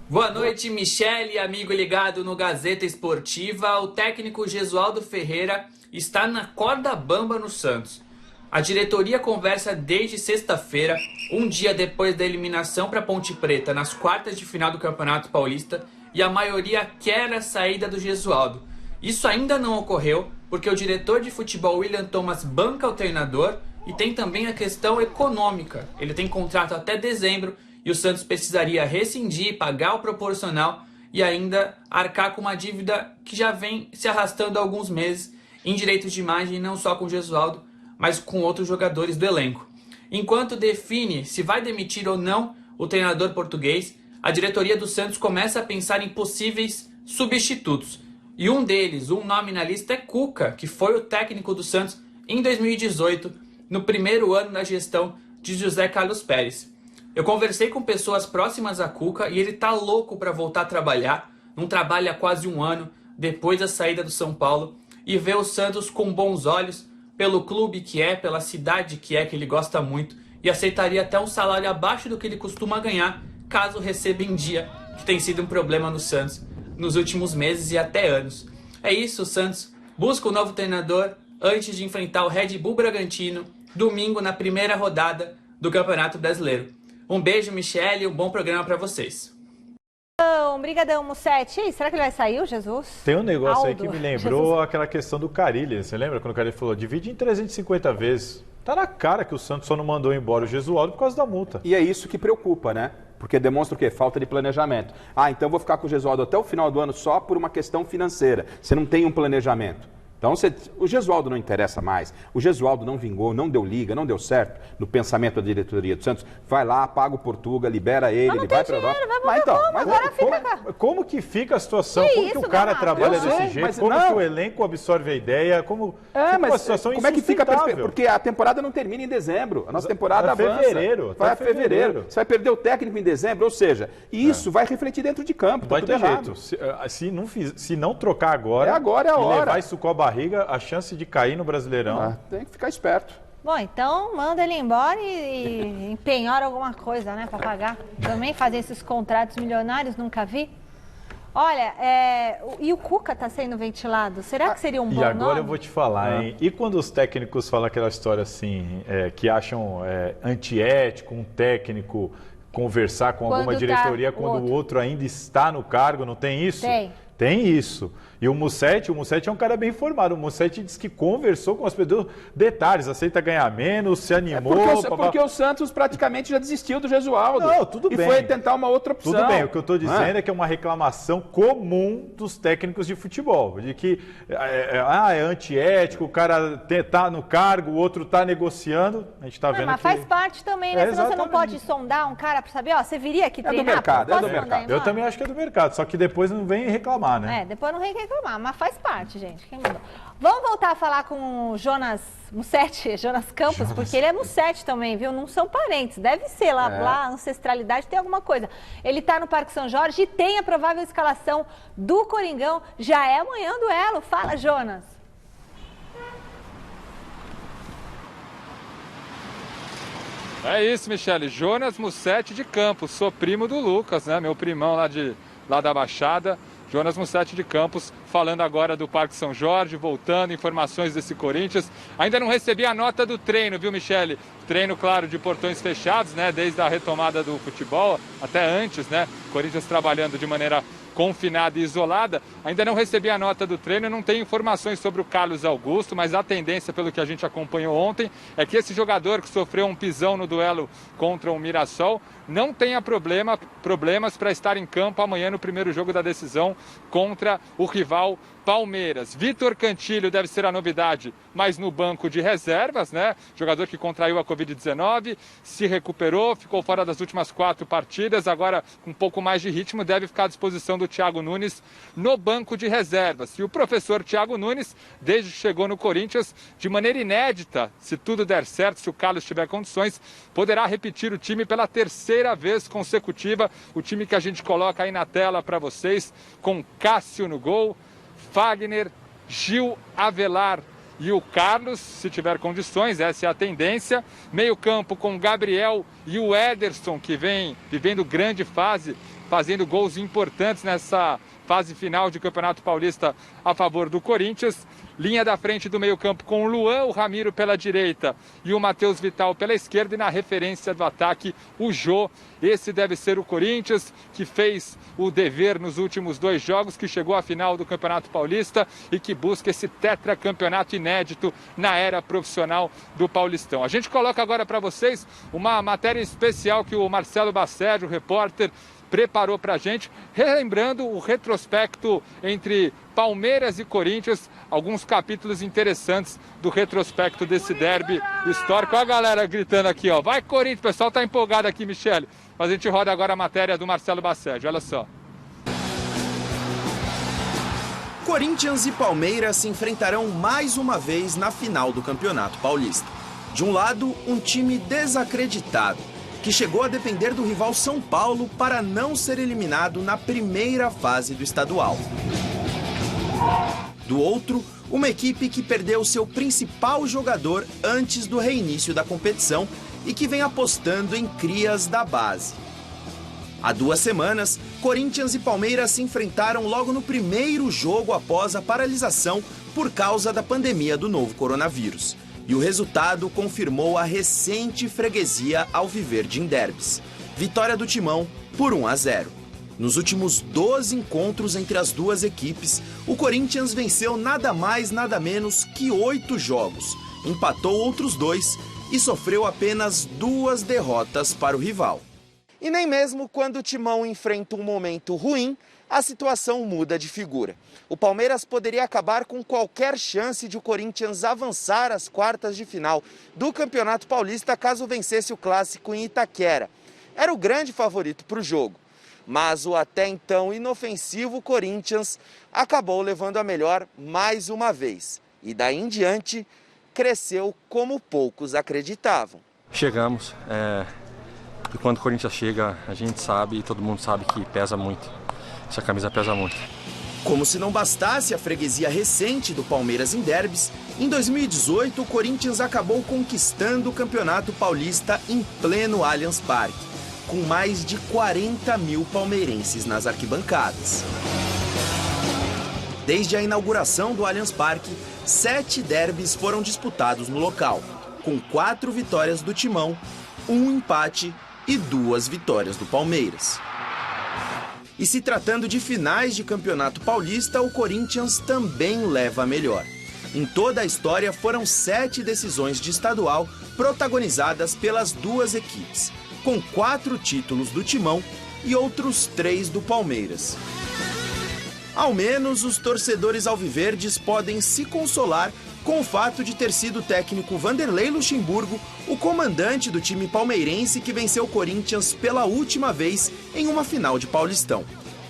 Boa noite, Michele, amigo ligado no Gazeta Esportiva. O técnico Gesualdo Ferreira está na corda bamba no Santos. A diretoria conversa desde sexta-feira, um dia depois da eliminação para Ponte Preta nas quartas de final do Campeonato Paulista, e a maioria quer a saída do Gesualdo. Isso ainda não ocorreu, porque o diretor de futebol William Thomas banca o treinador e tem também a questão econômica. Ele tem contrato até dezembro e o Santos precisaria rescindir, pagar o proporcional e ainda arcar com uma dívida que já vem se arrastando há alguns meses em direitos de imagem, não só com o Gesualdo, mas com outros jogadores do elenco. Enquanto define se vai demitir ou não o treinador português, a diretoria do Santos começa a pensar em possíveis substitutos. E um deles, um nome na lista, é Cuca, que foi o técnico do Santos em 2018, no primeiro ano da gestão de José Carlos Pérez. Eu conversei com pessoas próximas a Cuca e ele tá louco para voltar a trabalhar, não trabalha há quase um ano, depois da saída do São Paulo, e vê o Santos com bons olhos, pelo clube que é, pela cidade que ele gosta muito, e aceitaria até um salário abaixo do que ele costuma ganhar, caso receba em dia, que tem sido um problema no Santos nos últimos meses e até anos. É isso, o Santos busca um novo treinador antes de enfrentar o Red Bull Bragantino, domingo na primeira rodada do Campeonato Brasileiro. Um beijo, Michele, e um bom programa para vocês. Obrigadão, Mussetti. E aí, será que ele vai sair, o Jesus? Tem um negócio aí que me lembrou aquela questão do Carille. Você lembra quando o Carille falou, divide em 350 vezes? Tá na cara que o Santos só não mandou embora o Gesualdo por causa da multa. E é isso que preocupa, né? Porque demonstra o quê? Falta de planejamento. Então vou ficar com o Gesualdo até o final do ano só por uma questão financeira. Você não tem um planejamento. Então, o Gesualdo não interessa mais, o Gesualdo não vingou, não deu liga, não deu certo no pensamento da diretoria do Santos. Vai lá, paga o Portuga, libera ele, ele vai para a Europa. Como que fica a situação? Como que o cara trabalha desse jeito? Como que o elenco absorve a ideia? Como a situação como é que fica a Porque a temporada não termina em dezembro, a nossa temporada avança. Vai a fevereiro. Você vai perder o técnico em dezembro, ou seja, isso vai refletir dentro de campo, vai ter jeito. Se não trocar agora, agora é a hora. Levar isso com a barriga, a chance de cair no Brasileirão. Tem que ficar esperto. Bom, então manda ele embora e empenhora alguma coisa, né, para pagar. Também fazer esses contratos milionários, nunca vi. Olha, e o Cuca está sendo ventilado. Será que seria um bom nome? E agora eu vou te falar, hein? E quando os técnicos falam aquela história assim, que acham antiético um técnico conversar com alguma diretoria quando o outro ainda está no cargo, não tem isso? Tem isso. E o Musetti é um cara bem informado. O Musetti disse que conversou com as pessoas, detalhes, aceita ganhar menos, se animou. Porque o Santos praticamente já desistiu do Gesualdo. Não, tudo bem. E foi tentar uma outra opção. Tudo bem, o que eu estou dizendo é que é uma reclamação comum dos técnicos de futebol. De que é antiético, o cara está no cargo, o outro está negociando. A gente está vendo mas faz parte também, né? Senão você não pode sondar um cara para saber, você viria aqui treinar? É do mercado. Eu também acho que é do mercado, só que depois não vem reclamar, né? Depois não vem reclamar, mas faz parte, gente. Quem mandou? Vamos voltar a falar com o Jonas Campos, porque ele é Musetti também, viu? Não são parentes, deve ser lá, a ancestralidade tem alguma coisa. Ele tá no Parque São Jorge e tem a provável escalação do Coringão. Já é amanhã o duelo. Fala, Jonas. É isso, Michele. Jonas Musetti de Campos. Sou primo do Lucas, né? Meu primão lá da Baixada. Jonas Musetti de Campos, falando agora do Parque São Jorge, voltando, informações desse Corinthians. Ainda não recebi a nota do treino, viu, Michele? Treino, claro, de portões fechados, né? Desde a retomada do futebol, até antes, né? Corinthians trabalhando de maneira confinada e isolada. Ainda não recebi a nota do treino, não tenho informações sobre o Carlos Augusto, mas a tendência, pelo que a gente acompanhou ontem, é que esse jogador que sofreu um pisão no duelo contra o Mirassol não tenha problemas para estar em campo amanhã no primeiro jogo da decisão contra o rival Palmeiras. Vitor Cantilho deve ser a novidade, mas no banco de reservas, né? Jogador que contraiu a Covid-19, se recuperou, ficou fora das últimas 4 partidas, agora com um pouco mais de ritmo, deve ficar à disposição do Thiago Nunes no banco de reservas. E o professor Thiago Nunes, desde que chegou no Corinthians, de maneira inédita, se tudo der certo, se o Carlos tiver condições, poderá repetir o time pela terceira vez consecutiva, o time que a gente coloca aí na tela para vocês, com Cássio no gol, Fagner, Gil, Avelar e o Carlos, se tiver condições, essa é a tendência. Meio campo com Gabriel e o Ederson, que vem vivendo grande fase, fazendo gols importantes nessa fase final de Campeonato Paulista a favor do Corinthians. Linha da frente do meio campo com o Luan, o Ramiro pela direita e o Matheus Vital pela esquerda. E na referência do ataque, o Jô. Esse deve ser o Corinthians, que fez o dever nos últimos 2 jogos, que chegou à final do Campeonato Paulista e que busca esse tetracampeonato inédito na era profissional do Paulistão. A gente coloca agora para vocês uma matéria especial que o Marcelo Bassett, o repórter, preparou para a gente, relembrando o retrospecto entre Palmeiras e Corinthians, alguns capítulos interessantes do retrospecto desse derby histórico. Olha a galera gritando aqui, ó, vai Corinthians, o pessoal tá empolgado aqui, Michele. Mas a gente roda agora a matéria do Marcelo Bassett, olha só. Corinthians e Palmeiras se enfrentarão mais uma vez na final do Campeonato Paulista. De um lado, um time desacreditado, que chegou a depender do rival São Paulo para não ser eliminado na primeira fase do estadual. Do outro, uma equipe que perdeu seu principal jogador antes do reinício da competição e que vem apostando em crias da base. Há 2 semanas, Corinthians e Palmeiras se enfrentaram logo no primeiro jogo após a paralisação por causa da pandemia do novo coronavírus. E o resultado confirmou a recente freguesia alviverde em derbys. Vitória do Timão por 1-0. Nos últimos 12 encontros entre as duas equipes, o Corinthians venceu nada mais nada menos que 8 jogos, empatou outros 2 e sofreu apenas 2 derrotas para o rival. E nem mesmo quando o Timão enfrenta um momento ruim, a situação muda de figura. O Palmeiras poderia acabar com qualquer chance de o Corinthians avançar às quartas de final do Campeonato Paulista caso vencesse o clássico em Itaquera. Era o grande favorito para o jogo, mas o até então inofensivo Corinthians acabou levando a melhor mais uma vez. E daí em diante, cresceu como poucos acreditavam. Chegamos, e quando o Corinthians chega, a gente sabe e todo mundo sabe que pesa muito. Essa camisa pesa muito. Como se não bastasse a freguesia recente do Palmeiras em derbys, em 2018 o Corinthians acabou conquistando o Campeonato Paulista em pleno Allianz Parque, com mais de 40 mil palmeirenses nas arquibancadas. Desde a inauguração do Allianz Parque, 7 derbys foram disputados no local, com 4 vitórias do Timão, 1 empate e 2 vitórias do Palmeiras. E se tratando de finais de Campeonato Paulista, o Corinthians também leva a melhor. Em toda a história foram 7 decisões de estadual protagonizadas pelas duas equipes, com 4 títulos do Timão e outros 3 do Palmeiras. Ao menos os torcedores alviverdes podem se consolar com o fato de ter sido o técnico Vanderlei Luxemburgo o comandante do time palmeirense que venceu o Corinthians pela última vez em uma final de Paulistão,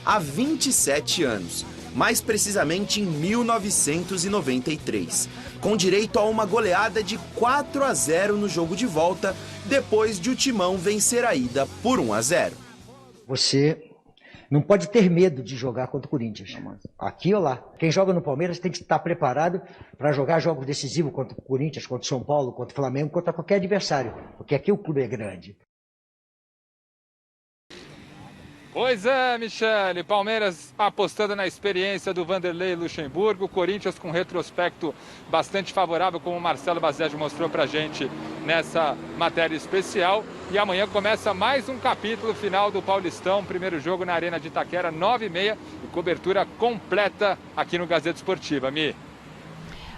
há 27 anos, mais precisamente em 1993, com direito a uma goleada de 4-0 no jogo de volta, depois de o Timão vencer a ida por 1-0. Você não pode ter medo de jogar contra o Corinthians, aqui ou lá. Quem joga no Palmeiras tem que estar preparado para jogar jogos decisivos contra o Corinthians, contra o São Paulo, contra o Flamengo, contra qualquer adversário, porque aqui o clube é grande. Pois é, Michele, Palmeiras apostando na experiência do Vanderlei Luxemburgo, Corinthians com retrospecto bastante favorável, como o Marcelo Bazeggi mostrou pra gente nessa matéria especial. E amanhã começa mais um capítulo final do Paulistão, primeiro jogo na Arena de Itaquera, 9h30, e cobertura completa aqui no Gazeta Esportiva. Mi.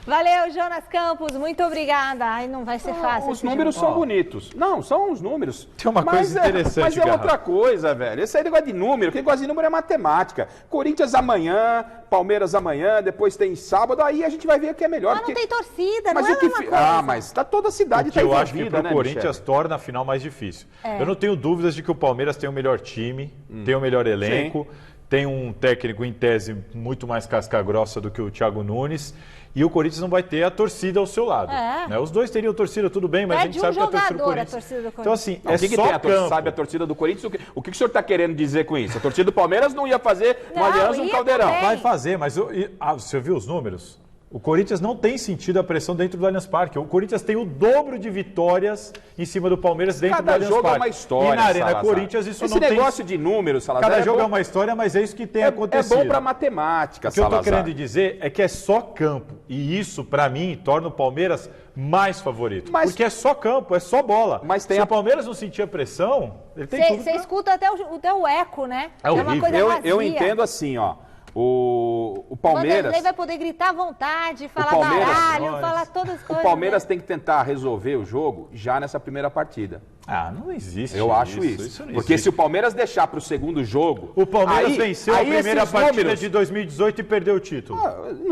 Valeu, Jonas Campos, muito obrigada. Ai, não vai ser fácil. Os números são bonitos. Não, são os números. Tem uma coisa interessante, mas é outra coisa, velho. Esse aí negócio de número, quem gosta de número é matemática. Corinthians amanhã, Palmeiras amanhã, depois tem sábado, aí a gente vai ver o que é melhor. Mas não tem torcida, mas não é a mesma coisa. Ah, mas tá toda a cidade tá envolvida, eu acho que pro Corinthians torna a final mais difícil. Eu não tenho dúvidas de que o Palmeiras tem o melhor time, tem o melhor elenco, tem um técnico em tese muito mais casca-grossa do que o Thiago Nunes. E o Corinthians não vai ter a torcida ao seu lado. Né? Os dois teriam torcida, tudo bem, mas a gente sabe que a torcida do Corinthians... Então, assim, não, sabe a torcida do Corinthians? O que o senhor está querendo dizer com isso? A torcida do Palmeiras não ia fazer no Allianz um caldeirão. Também. Vai fazer, mas você viu os números? O Corinthians não tem sentido a pressão dentro do Allianz Parque. O Corinthians tem o dobro de vitórias em cima do Palmeiras dentro do Allianz Parque. Cada jogo é uma história, e na Arena Salazar. Corinthians isso não tem... Esse negócio de números, Salazar, cada jogo é uma história, mas é isso que tem acontecido. É bom para matemática, Salazar. O que eu estou querendo dizer é que é só campo. E isso, para mim, torna o Palmeiras mais favorito. Porque é só campo, é só bola. Mas se o Palmeiras não sentir a pressão, ele tem tudo. Você escuta até o eco, né? É horrível. Uma coisa vazia. Eu entendo assim, ó. O Palmeiras... O Vanderlei vai poder gritar à vontade, falar baralho, falar todas as coisas. O Palmeiras tem que tentar resolver o jogo já nessa primeira partida. Ah, não existe Eu acho isso. Porque se o Palmeiras deixar para o segundo jogo... O Palmeiras venceu a primeira partida de 2018 e perdeu o título.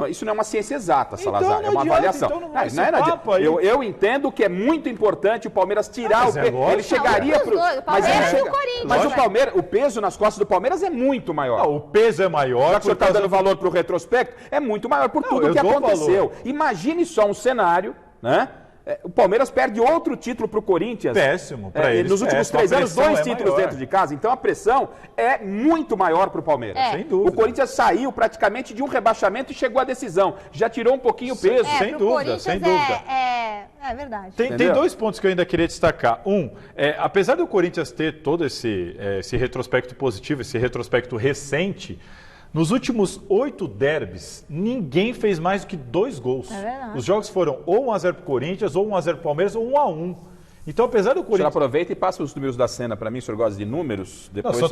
Isso não é uma ciência exata, Salazar. É uma avaliação. Eu entendo que é muito importante o Palmeiras tirar o peso. Ele chegaria para o Palmeiras e o Corinthians. Mas o peso nas costas do Palmeiras é muito maior. O peso é maior. Já que o senhor está dando valor para o retrospecto, é muito maior por tudo o que aconteceu. Imagine só um cenário, né? O Palmeiras perde outro título para o Corinthians. Péssimo para eles. Nos últimos 3 anos, 2 títulos dentro de casa. Então a pressão é muito maior para o Palmeiras. Sem dúvida. O Corinthians saiu praticamente de um rebaixamento e chegou à decisão. Já tirou um pouquinho o peso. Sem dúvida, sem dúvida. É verdade. Tem 2 pontos que eu ainda queria destacar. Apesar do Corinthians ter todo esse retrospecto positivo, esse retrospecto recente, nos últimos 8 derbys, ninguém fez mais do que 2 gols. É verdade. Os jogos foram ou 1-0 para o Corinthians, ou 1-0 para o Palmeiras, ou 1-1. Então, apesar do O senhor Corinthians... aproveita e passa os números da cena para mim, o senhor gosta de números? Não, só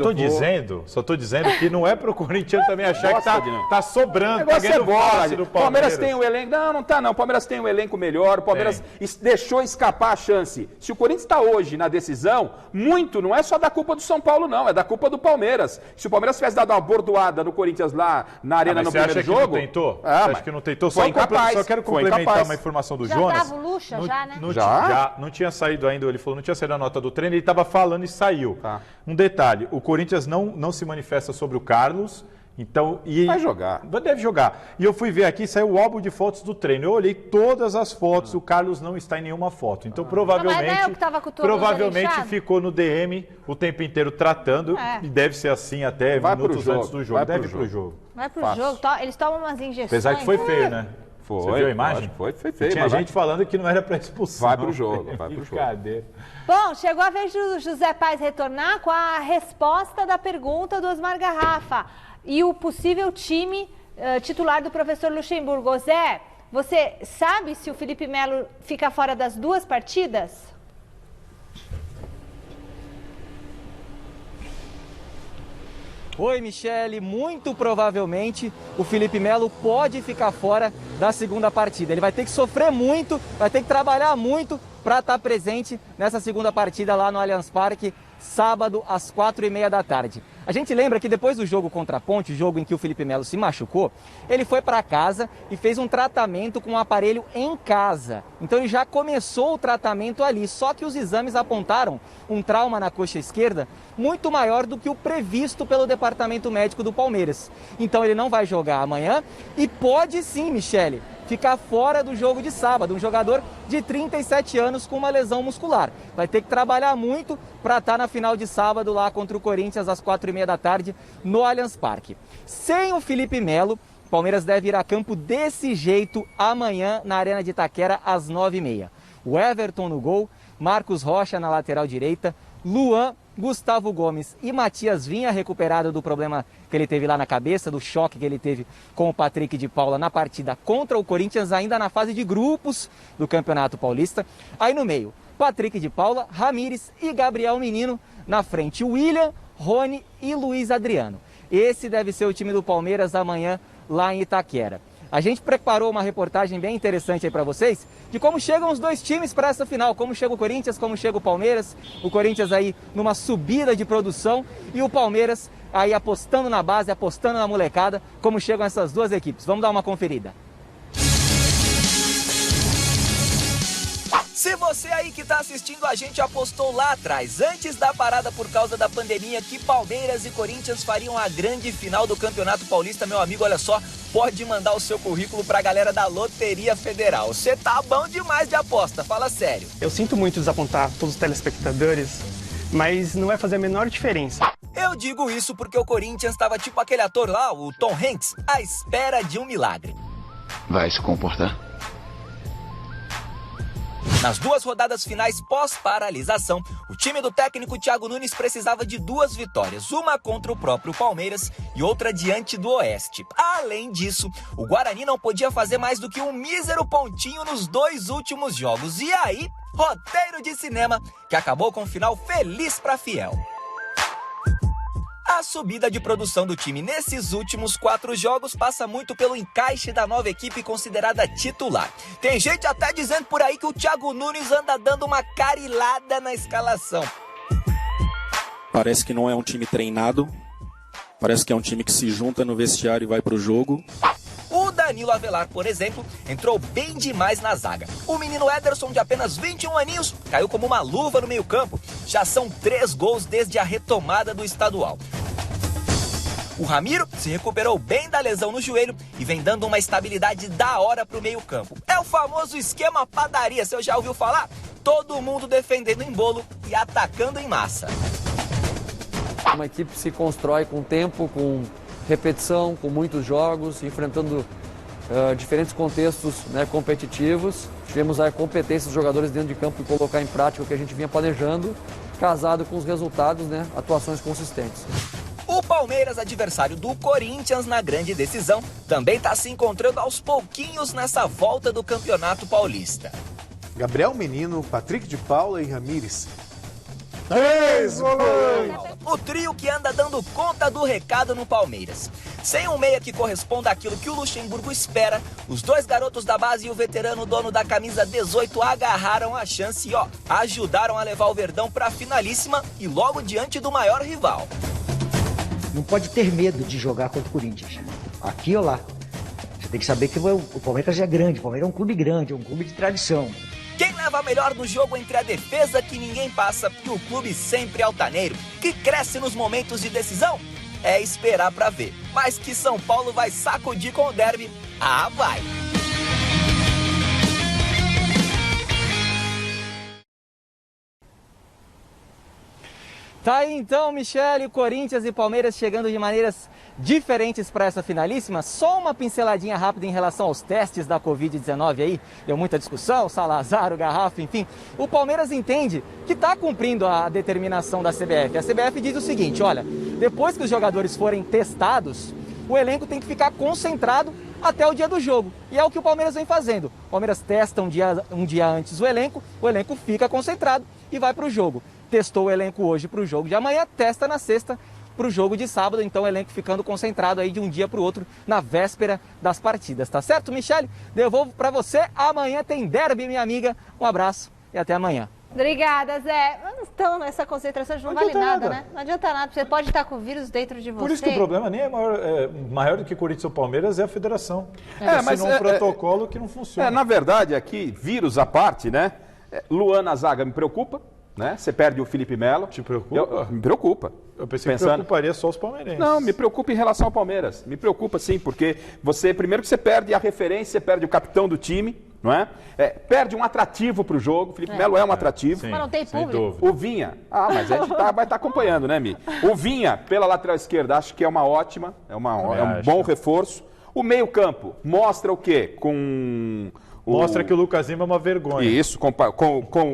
estou dizendo que não é para o Corintiano também achar que tá sobrando, tá ganhando bola. do O Palmeiras tem o elenco... Não tá não. O Palmeiras tem um elenco melhor, o Palmeiras deixou escapar a chance. Se o Corinthians está hoje na decisão, muito não é só da culpa do São Paulo, não, é da culpa do Palmeiras. Se o Palmeiras tivesse dado uma bordoada no Corinthians lá na Arena no primeiro jogo... Você acha que não tentou? Você acha que não tentou? Foi incapaz. Só quero complementar uma informação do Jonas. Já dava o Lucha, né? Já, não tinha saído ainda, ele falou, não tinha saído a nota do treino, ele estava falando e saiu. Tá. Um detalhe, o Corinthians não se manifesta sobre o Carlos, então... Vai jogar. Deve jogar. E eu fui ver aqui, saiu o álbum de fotos do treino. Eu olhei todas as fotos, o Carlos não está em nenhuma foto. Então, provavelmente ficou no DM o tempo inteiro tratando, e deve ser assim até minutos antes do jogo. Deve ir pro jogo. Vai pro jogo, eles tomam umas injeções. Apesar que foi feio, né? Você viu a imagem? Foi feio. Tinha gente falando que não era para expulsão. Vai pro jogo, Bom, chegou a vez do José Paes retornar com a resposta da pergunta do Osmar Garrafa e o possível time titular do professor Luxemburgo. Zé, você sabe se o Felipe Melo fica fora das 2 partidas? Oi, Michele, muito provavelmente o Felipe Melo pode ficar fora da segunda partida. Ele vai ter que sofrer muito, vai ter que trabalhar muito para estar presente nessa segunda partida lá no Allianz Parque, sábado às 4h30 da tarde. A gente lembra que depois do jogo contra a Ponte, jogo em que o Felipe Melo se machucou, ele foi para casa e fez um tratamento com um aparelho em casa. Então ele já começou o tratamento ali, só que os exames apontaram um trauma na coxa esquerda muito maior do que o previsto pelo departamento médico do Palmeiras. Então ele não vai jogar amanhã e pode sim, Michele, ficar fora do jogo de sábado. Um jogador de 37 anos com uma lesão muscular. Vai ter que trabalhar muito para estar na final de sábado lá contra o Corinthians às 4h30 da tarde no Allianz Parque. Sem o Felipe Melo, o Palmeiras deve ir a campo desse jeito amanhã na Arena de Itaquera às 9h30. O Everton no gol, Marcos Rocha na lateral direita, Luan, Gustavo Gomes e Matias Vinha, recuperado do problema que ele teve lá na cabeça, do choque que ele teve com o Patrick de Paula na partida contra o Corinthians, ainda na fase de grupos do Campeonato Paulista. Aí no meio, Patrick de Paula, Ramires e Gabriel Menino. Na frente, William, Rony e Luiz Adriano. Esse deve ser o time do Palmeiras amanhã lá em Itaquera. A gente preparou uma reportagem bem interessante aí para vocês de como chegam os dois times para essa final, como chega o Corinthians, como chega o Palmeiras. O Corinthians aí numa subida de produção e o Palmeiras aí apostando na base, apostando na molecada, como chegam essas duas equipes. Vamos dar uma conferida. Se você aí que está assistindo a gente apostou lá atrás, antes da parada por causa da pandemia, que Palmeiras e Corinthians fariam a grande final do Campeonato Paulista, meu amigo, olha só, pode mandar o seu currículo para a galera da Loteria Federal. Você tá bom demais de aposta, fala sério. Eu sinto muito desapontar todos os telespectadores, mas não vai fazer a menor diferença. Eu digo isso porque o Corinthians estava tipo aquele ator lá, o Tom Hanks, à espera de um milagre. Vai se comportar? Nas 2 rodadas finais pós-paralisação, o time do técnico Thiago Nunes precisava de 2 vitórias, uma contra o próprio Palmeiras e outra diante do Oeste. Além disso, o Guarani não podia fazer mais do que um mísero pontinho nos 2 últimos jogos. E aí, roteiro de cinema que acabou com um final feliz para Fiel. A subida de produção do time nesses últimos 4 jogos passa muito pelo encaixe da nova equipe considerada titular. Tem gente até dizendo por aí que o Thiago Nunes anda dando uma carilada na escalação. Parece que não é um time treinado, parece que é um time que se junta no vestiário e vai pro jogo. O Danilo Avelar, por exemplo, entrou bem demais na zaga. O menino Ederson, de apenas 21 aninhos, caiu como uma luva no meio-campo. Já são 3 gols desde a retomada do estadual. O Ramiro se recuperou bem da lesão no joelho e vem dando uma estabilidade da hora pro meio-campo. É o famoso esquema padaria, você já ouviu falar? Todo mundo defendendo em bolo e atacando em massa. Uma equipe se constrói com tempo, com repetição, com muitos jogos, enfrentando diferentes contextos, né, competitivos. Tivemos a competência dos jogadores dentro de campo e colocar em prática o que a gente vinha planejando, casado com os resultados, né, atuações consistentes. O Palmeiras, adversário do Corinthians na grande decisão, também está se encontrando aos pouquinhos nessa volta do Campeonato Paulista. Gabriel Menino, Patrick de Paula e Ramires. O trio que anda dando conta do recado no Palmeiras. Sem um meia que corresponda àquilo que o Luxemburgo espera, os dois garotos da base e o veterano dono da camisa 18 agarraram a chance e ajudaram a levar o Verdão para a finalíssima e logo diante do maior rival. Não pode ter medo de jogar contra o Corinthians. Aqui ou lá. Você tem que saber que o Palmeiras é grande, o Palmeiras é um clube grande, é um clube de tradição. Quem leva melhor no jogo entre a defesa que ninguém passa e o clube sempre altaneiro, que cresce nos momentos de decisão? É esperar pra ver. Mas que São Paulo vai sacudir com o derby, vai! Tá aí então, Michele, Corinthians e Palmeiras chegando de maneiras diferentes para essa finalíssima. Só uma pinceladinha rápida em relação aos testes da Covid-19 aí. Deu muita discussão, Salazar, o Garrafa, enfim. O Palmeiras entende que está cumprindo a determinação da CBF. A CBF diz o seguinte, olha, depois que os jogadores forem testados, o elenco tem que ficar concentrado até o dia do jogo. E é o que o Palmeiras vem fazendo. O Palmeiras testa um dia antes o elenco fica concentrado e vai para o jogo. Testou o elenco hoje para o jogo de amanhã, testa na sexta para o jogo de sábado, então o elenco ficando concentrado aí de um dia para o outro na véspera das partidas, tá certo, Michele? Devolvo para você, amanhã tem derby, minha amiga, um abraço e até amanhã. Obrigada, Zé. Então, essa concentração não vale nada, né? Não adianta nada, você pode estar com o vírus dentro de você. Por isso que o problema nem é maior do que Corinthians ou Palmeiras, é a federação. Mas um protocolo que não funciona. Na verdade, aqui, vírus à parte, né? Luan na zaga me preocupa. Né? Você perde o Felipe Melo. Te preocupa? Me preocupa. Eu pensei que preocuparia só os palmeirenses. Não, me preocupa em relação ao Palmeiras. Me preocupa sim, porque primeiro que você perde a referência, você perde o capitão do time, não é? Perde um atrativo para o jogo. O Felipe Melo é um atrativo. Sim, mas não tem público. O Vinha. Mas a gente vai estar acompanhando, né, Mi? O Vinha, pela lateral esquerda, acho que é uma ótima, é um bom reforço. O meio-campo mostra o quê? Mostra que o Lucas Lima é uma vergonha. Isso, com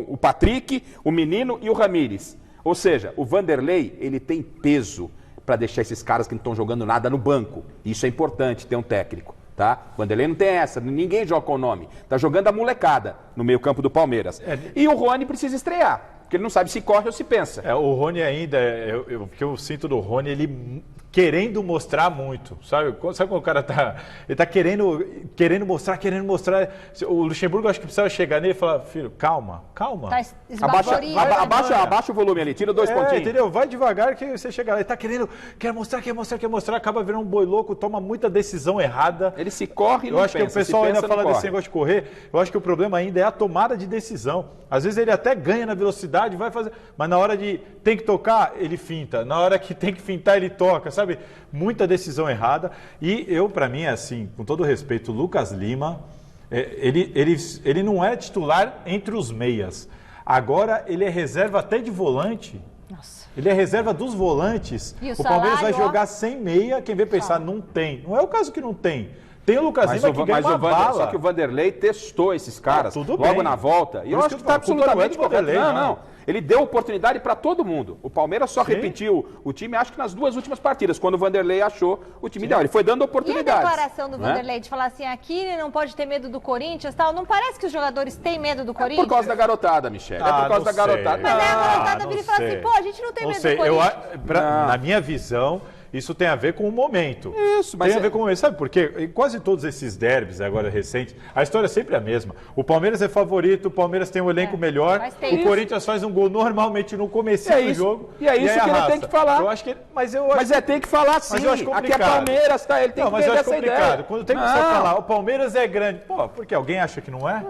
o Patrick, o Menino e o Ramires. Ou seja, o Vanderlei, ele tem peso para deixar esses caras que não estão jogando nada no banco. Isso é importante, ter um técnico, tá? O Vanderlei não tem essa, ninguém joga com o nome. Tá jogando a molecada no meio campo do Palmeiras. E o Rony precisa estrear, porque ele não sabe se corre ou se pensa. O Rony ainda, o que eu sinto do Rony, ele querendo mostrar muito, sabe? Sabe quando o cara tá querendo mostrar. O Luxemburgo acho que precisava chegar nele e falar, filho, calma. Tá abaixa o volume ali, tira 2 pontinhos. Entendeu? Vai devagar que você chega lá. Ele tá quer mostrar, acaba virando um boi louco, toma muita decisão errada. Ele se corre e não Eu acho pensa, que o pessoal ainda fala desse corre. negócio de correr. Eu acho que o problema ainda é a tomada de decisão. Às vezes ele até ganha na velocidade, vai fazer, mas na hora de tem que tocar, ele finta. Na hora que tem que fintar, ele toca, sabe? Muita decisão errada. E para mim, assim, com todo respeito, o Lucas Lima, ele não é titular entre os meias. Agora ele é reserva até de volante. Nossa. Ele é reserva dos volantes. E o Palmeiras vai jogar sem meia. Quem vem pensar, não tem. Não é o caso que não tem. Tem o Lucas Lima que ganha uma bala. Só que o Vanderlei testou esses caras logo na volta. E eu acho que está absolutamente correto. Não. Ele deu oportunidade para todo mundo. O Palmeiras só repetiu o time, acho que nas 2 últimas partidas, quando o Vanderlei achou o time ideal. Ele foi dando oportunidades. E a declaração do Vanderlei de falar assim, aqui ele não pode ter medo do Corinthians e tal? Não parece que os jogadores têm medo do Corinthians? É por causa da garotada, Michele. É por causa da garotada. Mas a garotada vira e fala assim, pô, a gente não tem medo do Corinthians. Na minha visão, isso tem a ver com o momento. Isso, mas tem a ver com o momento. Sabe por quê? Em quase todos esses derbys agora recentes, a história é sempre a mesma. O Palmeiras é favorito, o Palmeiras tem um elenco melhor, o Corinthians faz um gol normalmente no comecinho do jogo. E é isso que ele tem que falar. Eu acho que, tem que falar sim. Mas eu acho aqui é Palmeiras, tá? Ele tem que vender essa ideia. Quando tem que só falar, o Palmeiras é grande. Pô, porque alguém acha que não é?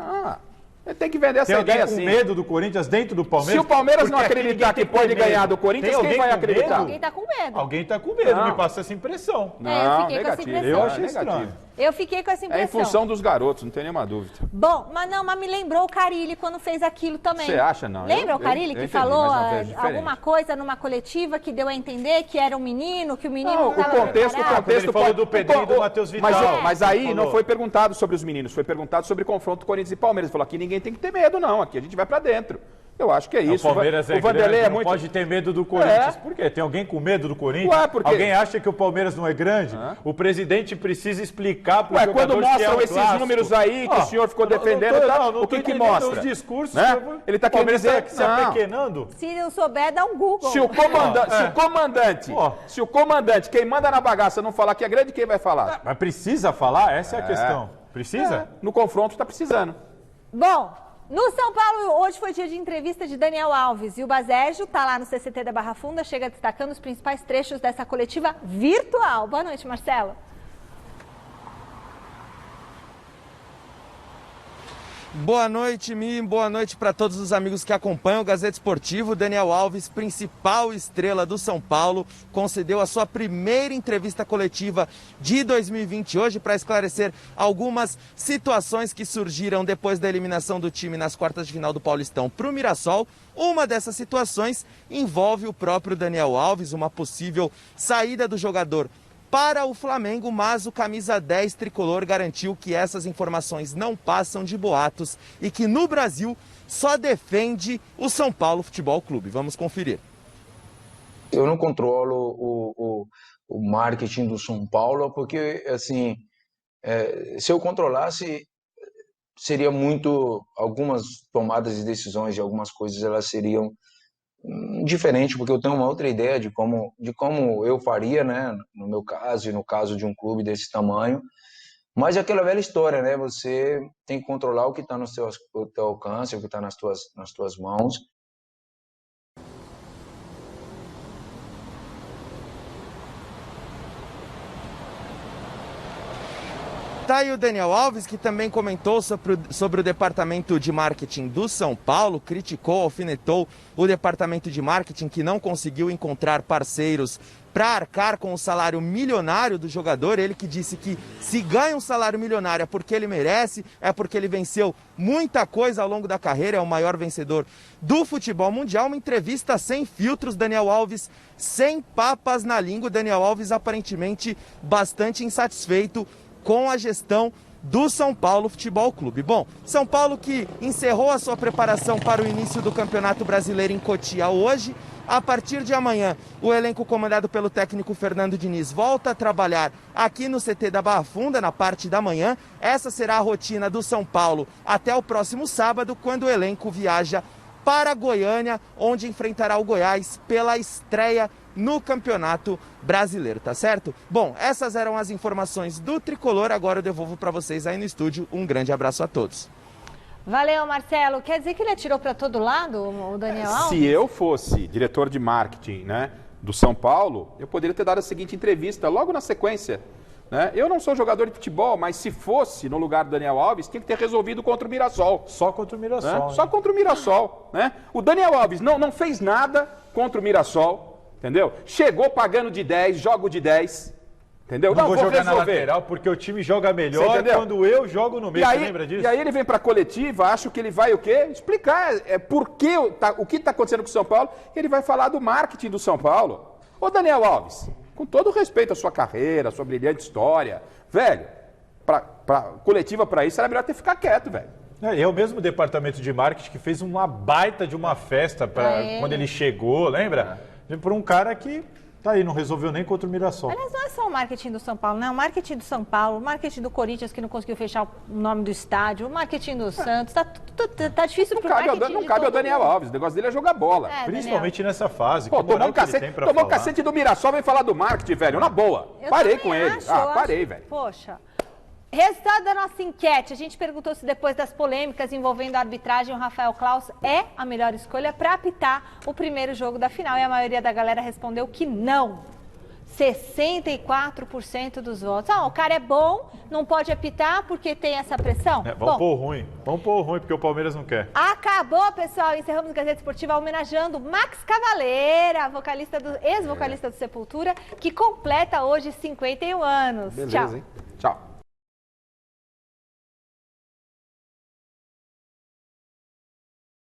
Ele tem que vender essa ideia assim. Tem alguém com medo do Corinthians dentro do Palmeiras? Se o Palmeiras não acreditar que pode ganhar do Corinthians, quem vai acreditar? Alguém tá com medo. Alguém tá com medo, me passa essa impressão. Eu fiquei com essa impressão. Eu achei estranho. Eu fiquei com essa impressão. É em função dos garotos, não tem nenhuma dúvida. Bom, mas me lembrou o Carille quando fez aquilo também. Você acha, não? Lembra o Carille que falou alguma coisa numa coletiva que deu a entender que era um menino, que o menino não estava preparado? Ele falou do Pedrinho e do Matheus Vital. Mas aí não foi perguntado sobre os meninos, foi perguntado sobre o confronto Corinthians e Palmeiras. Ele falou, aqui ninguém tem que ter medo, não. Aqui a gente vai pra dentro. Eu acho que é isso. O Palmeiras o Vanderlei grande, é não muito... pode ter medo do Corinthians. Por quê? Tem alguém com medo do Corinthians? Ué, porque... Alguém acha que o Palmeiras não é grande? O presidente precisa explicar para o jogador quando mostram que é um esses clássico. números aí que o senhor ficou defendendo, o que mostra? Os discursos, né? Ele está querendo dizer que se apequenando. Se não souber, dá um Google. Se o comandante, quem manda na bagaça não falar que é grande, quem vai falar? Mas precisa falar? Essa é a questão. Precisa? No confronto está precisando. Bom, no São Paulo, hoje foi dia de entrevista de Daniel Alves e o Bazégio está lá no CCT da Barra Funda, chega destacando os principais trechos dessa coletiva virtual. Boa noite, Marcelo. Boa noite, Mi. Boa noite para todos os amigos que acompanham o Gazeta Esportivo. Daniel Alves, principal estrela do São Paulo, concedeu a sua primeira entrevista coletiva de 2020 hoje para esclarecer algumas situações que surgiram depois da eliminação do time nas quartas de final do Paulistão para o Mirassol. Uma dessas situações envolve o próprio Daniel Alves, uma possível saída do jogador para o Flamengo, mas o camisa 10 tricolor garantiu que essas informações não passam de boatos e que no Brasil só defende o São Paulo Futebol Clube. Vamos conferir. Eu não controlo o marketing do São Paulo, porque assim, se eu controlasse, seria muito, algumas tomadas de decisões de algumas coisas, elas seriam diferente, porque eu tenho uma outra ideia de como eu faria, né, no meu caso e no caso de um clube desse tamanho, mas é aquela velha história, né, você tem que controlar o que está no teu alcance, o que está nas tuas mãos. Tá aí o Daniel Alves, que também comentou sobre o departamento de marketing do São Paulo, criticou, alfinetou o departamento de marketing que não conseguiu encontrar parceiros para arcar com o salário milionário do jogador. Ele que disse que se ganha um salário milionário é porque ele merece, é porque ele venceu muita coisa ao longo da carreira, é o maior vencedor do futebol mundial. Uma entrevista sem filtros, Daniel Alves sem papas na língua. Daniel Alves aparentemente bastante insatisfeito com a gestão do São Paulo Futebol Clube. Bom, São Paulo que encerrou a sua preparação para o início do Campeonato Brasileiro em Cotia hoje. A partir de amanhã, o elenco comandado pelo técnico Fernando Diniz volta a trabalhar aqui no CT da Barra Funda, na parte da manhã. Essa será a rotina do São Paulo até o próximo sábado, quando o elenco viaja para Goiânia, onde enfrentará o Goiás pela estreia no Campeonato Brasileiro, tá certo? Bom, essas eram as informações do Tricolor, agora eu devolvo para vocês aí no estúdio. Um grande abraço a todos. Valeu, Marcelo. Quer dizer que ele atirou para todo lado, o Daniel Alves? Se eu fosse diretor de marketing, né, do São Paulo, eu poderia ter dado a seguinte entrevista logo na sequência. Né? Eu não sou jogador de futebol, mas se fosse no lugar do Daniel Alves, tinha que ter resolvido contra o Mirassol. Só contra o Mirassol. Né? Só contra o Mirassol. Né? O Daniel Alves não fez nada contra o Mirassol. Entendeu? Chegou pagando de 10, jogo de 10. Entendeu? Não vou jogar na lateral porque o time joga melhor quando eu jogo no meio. Você lembra disso? E aí ele vem para a coletiva, acho que ele vai o quê? Explicar o que está acontecendo com o São Paulo. Ele vai falar do marketing do São Paulo. Ô Daniel Alves, com todo respeito à sua carreira, à sua brilhante história, velho, coletiva para isso era melhor ter ficado quieto, velho. É o mesmo departamento de marketing que fez uma baita de uma festa quando ele chegou, lembra? Por um cara que tá aí, não resolveu nem contra o Mirassol. Aliás, não é só o marketing do São Paulo, né? O marketing do São Paulo, o marketing do Corinthians, que não conseguiu fechar o nome do estádio, o marketing do Santos, tá difícil pro marketing. Não cabe ao Daniel Alves, o negócio dele é jogar bola. Principalmente nessa fase. Pô, tomou um cacete do Mirassol, vem falar do marketing, velho, na boa. Parei com ele. Parei, velho. Poxa. Resultado da nossa enquete. A gente perguntou se depois das polêmicas envolvendo a arbitragem, o Rafael Claus é a melhor escolha para apitar o primeiro jogo da final. E a maioria da galera respondeu que não. 64% dos votos. O cara é bom, não pode apitar porque tem essa pressão? Vamos pôr ruim. Vamos pôr ruim porque o Palmeiras não quer. Acabou, pessoal. Encerramos a Gazeta Esportiva homenageando Max Cavaleira, ex-vocalista do Sepultura, que completa hoje 51 anos. Beleza, Tchau. Hein? Tchau.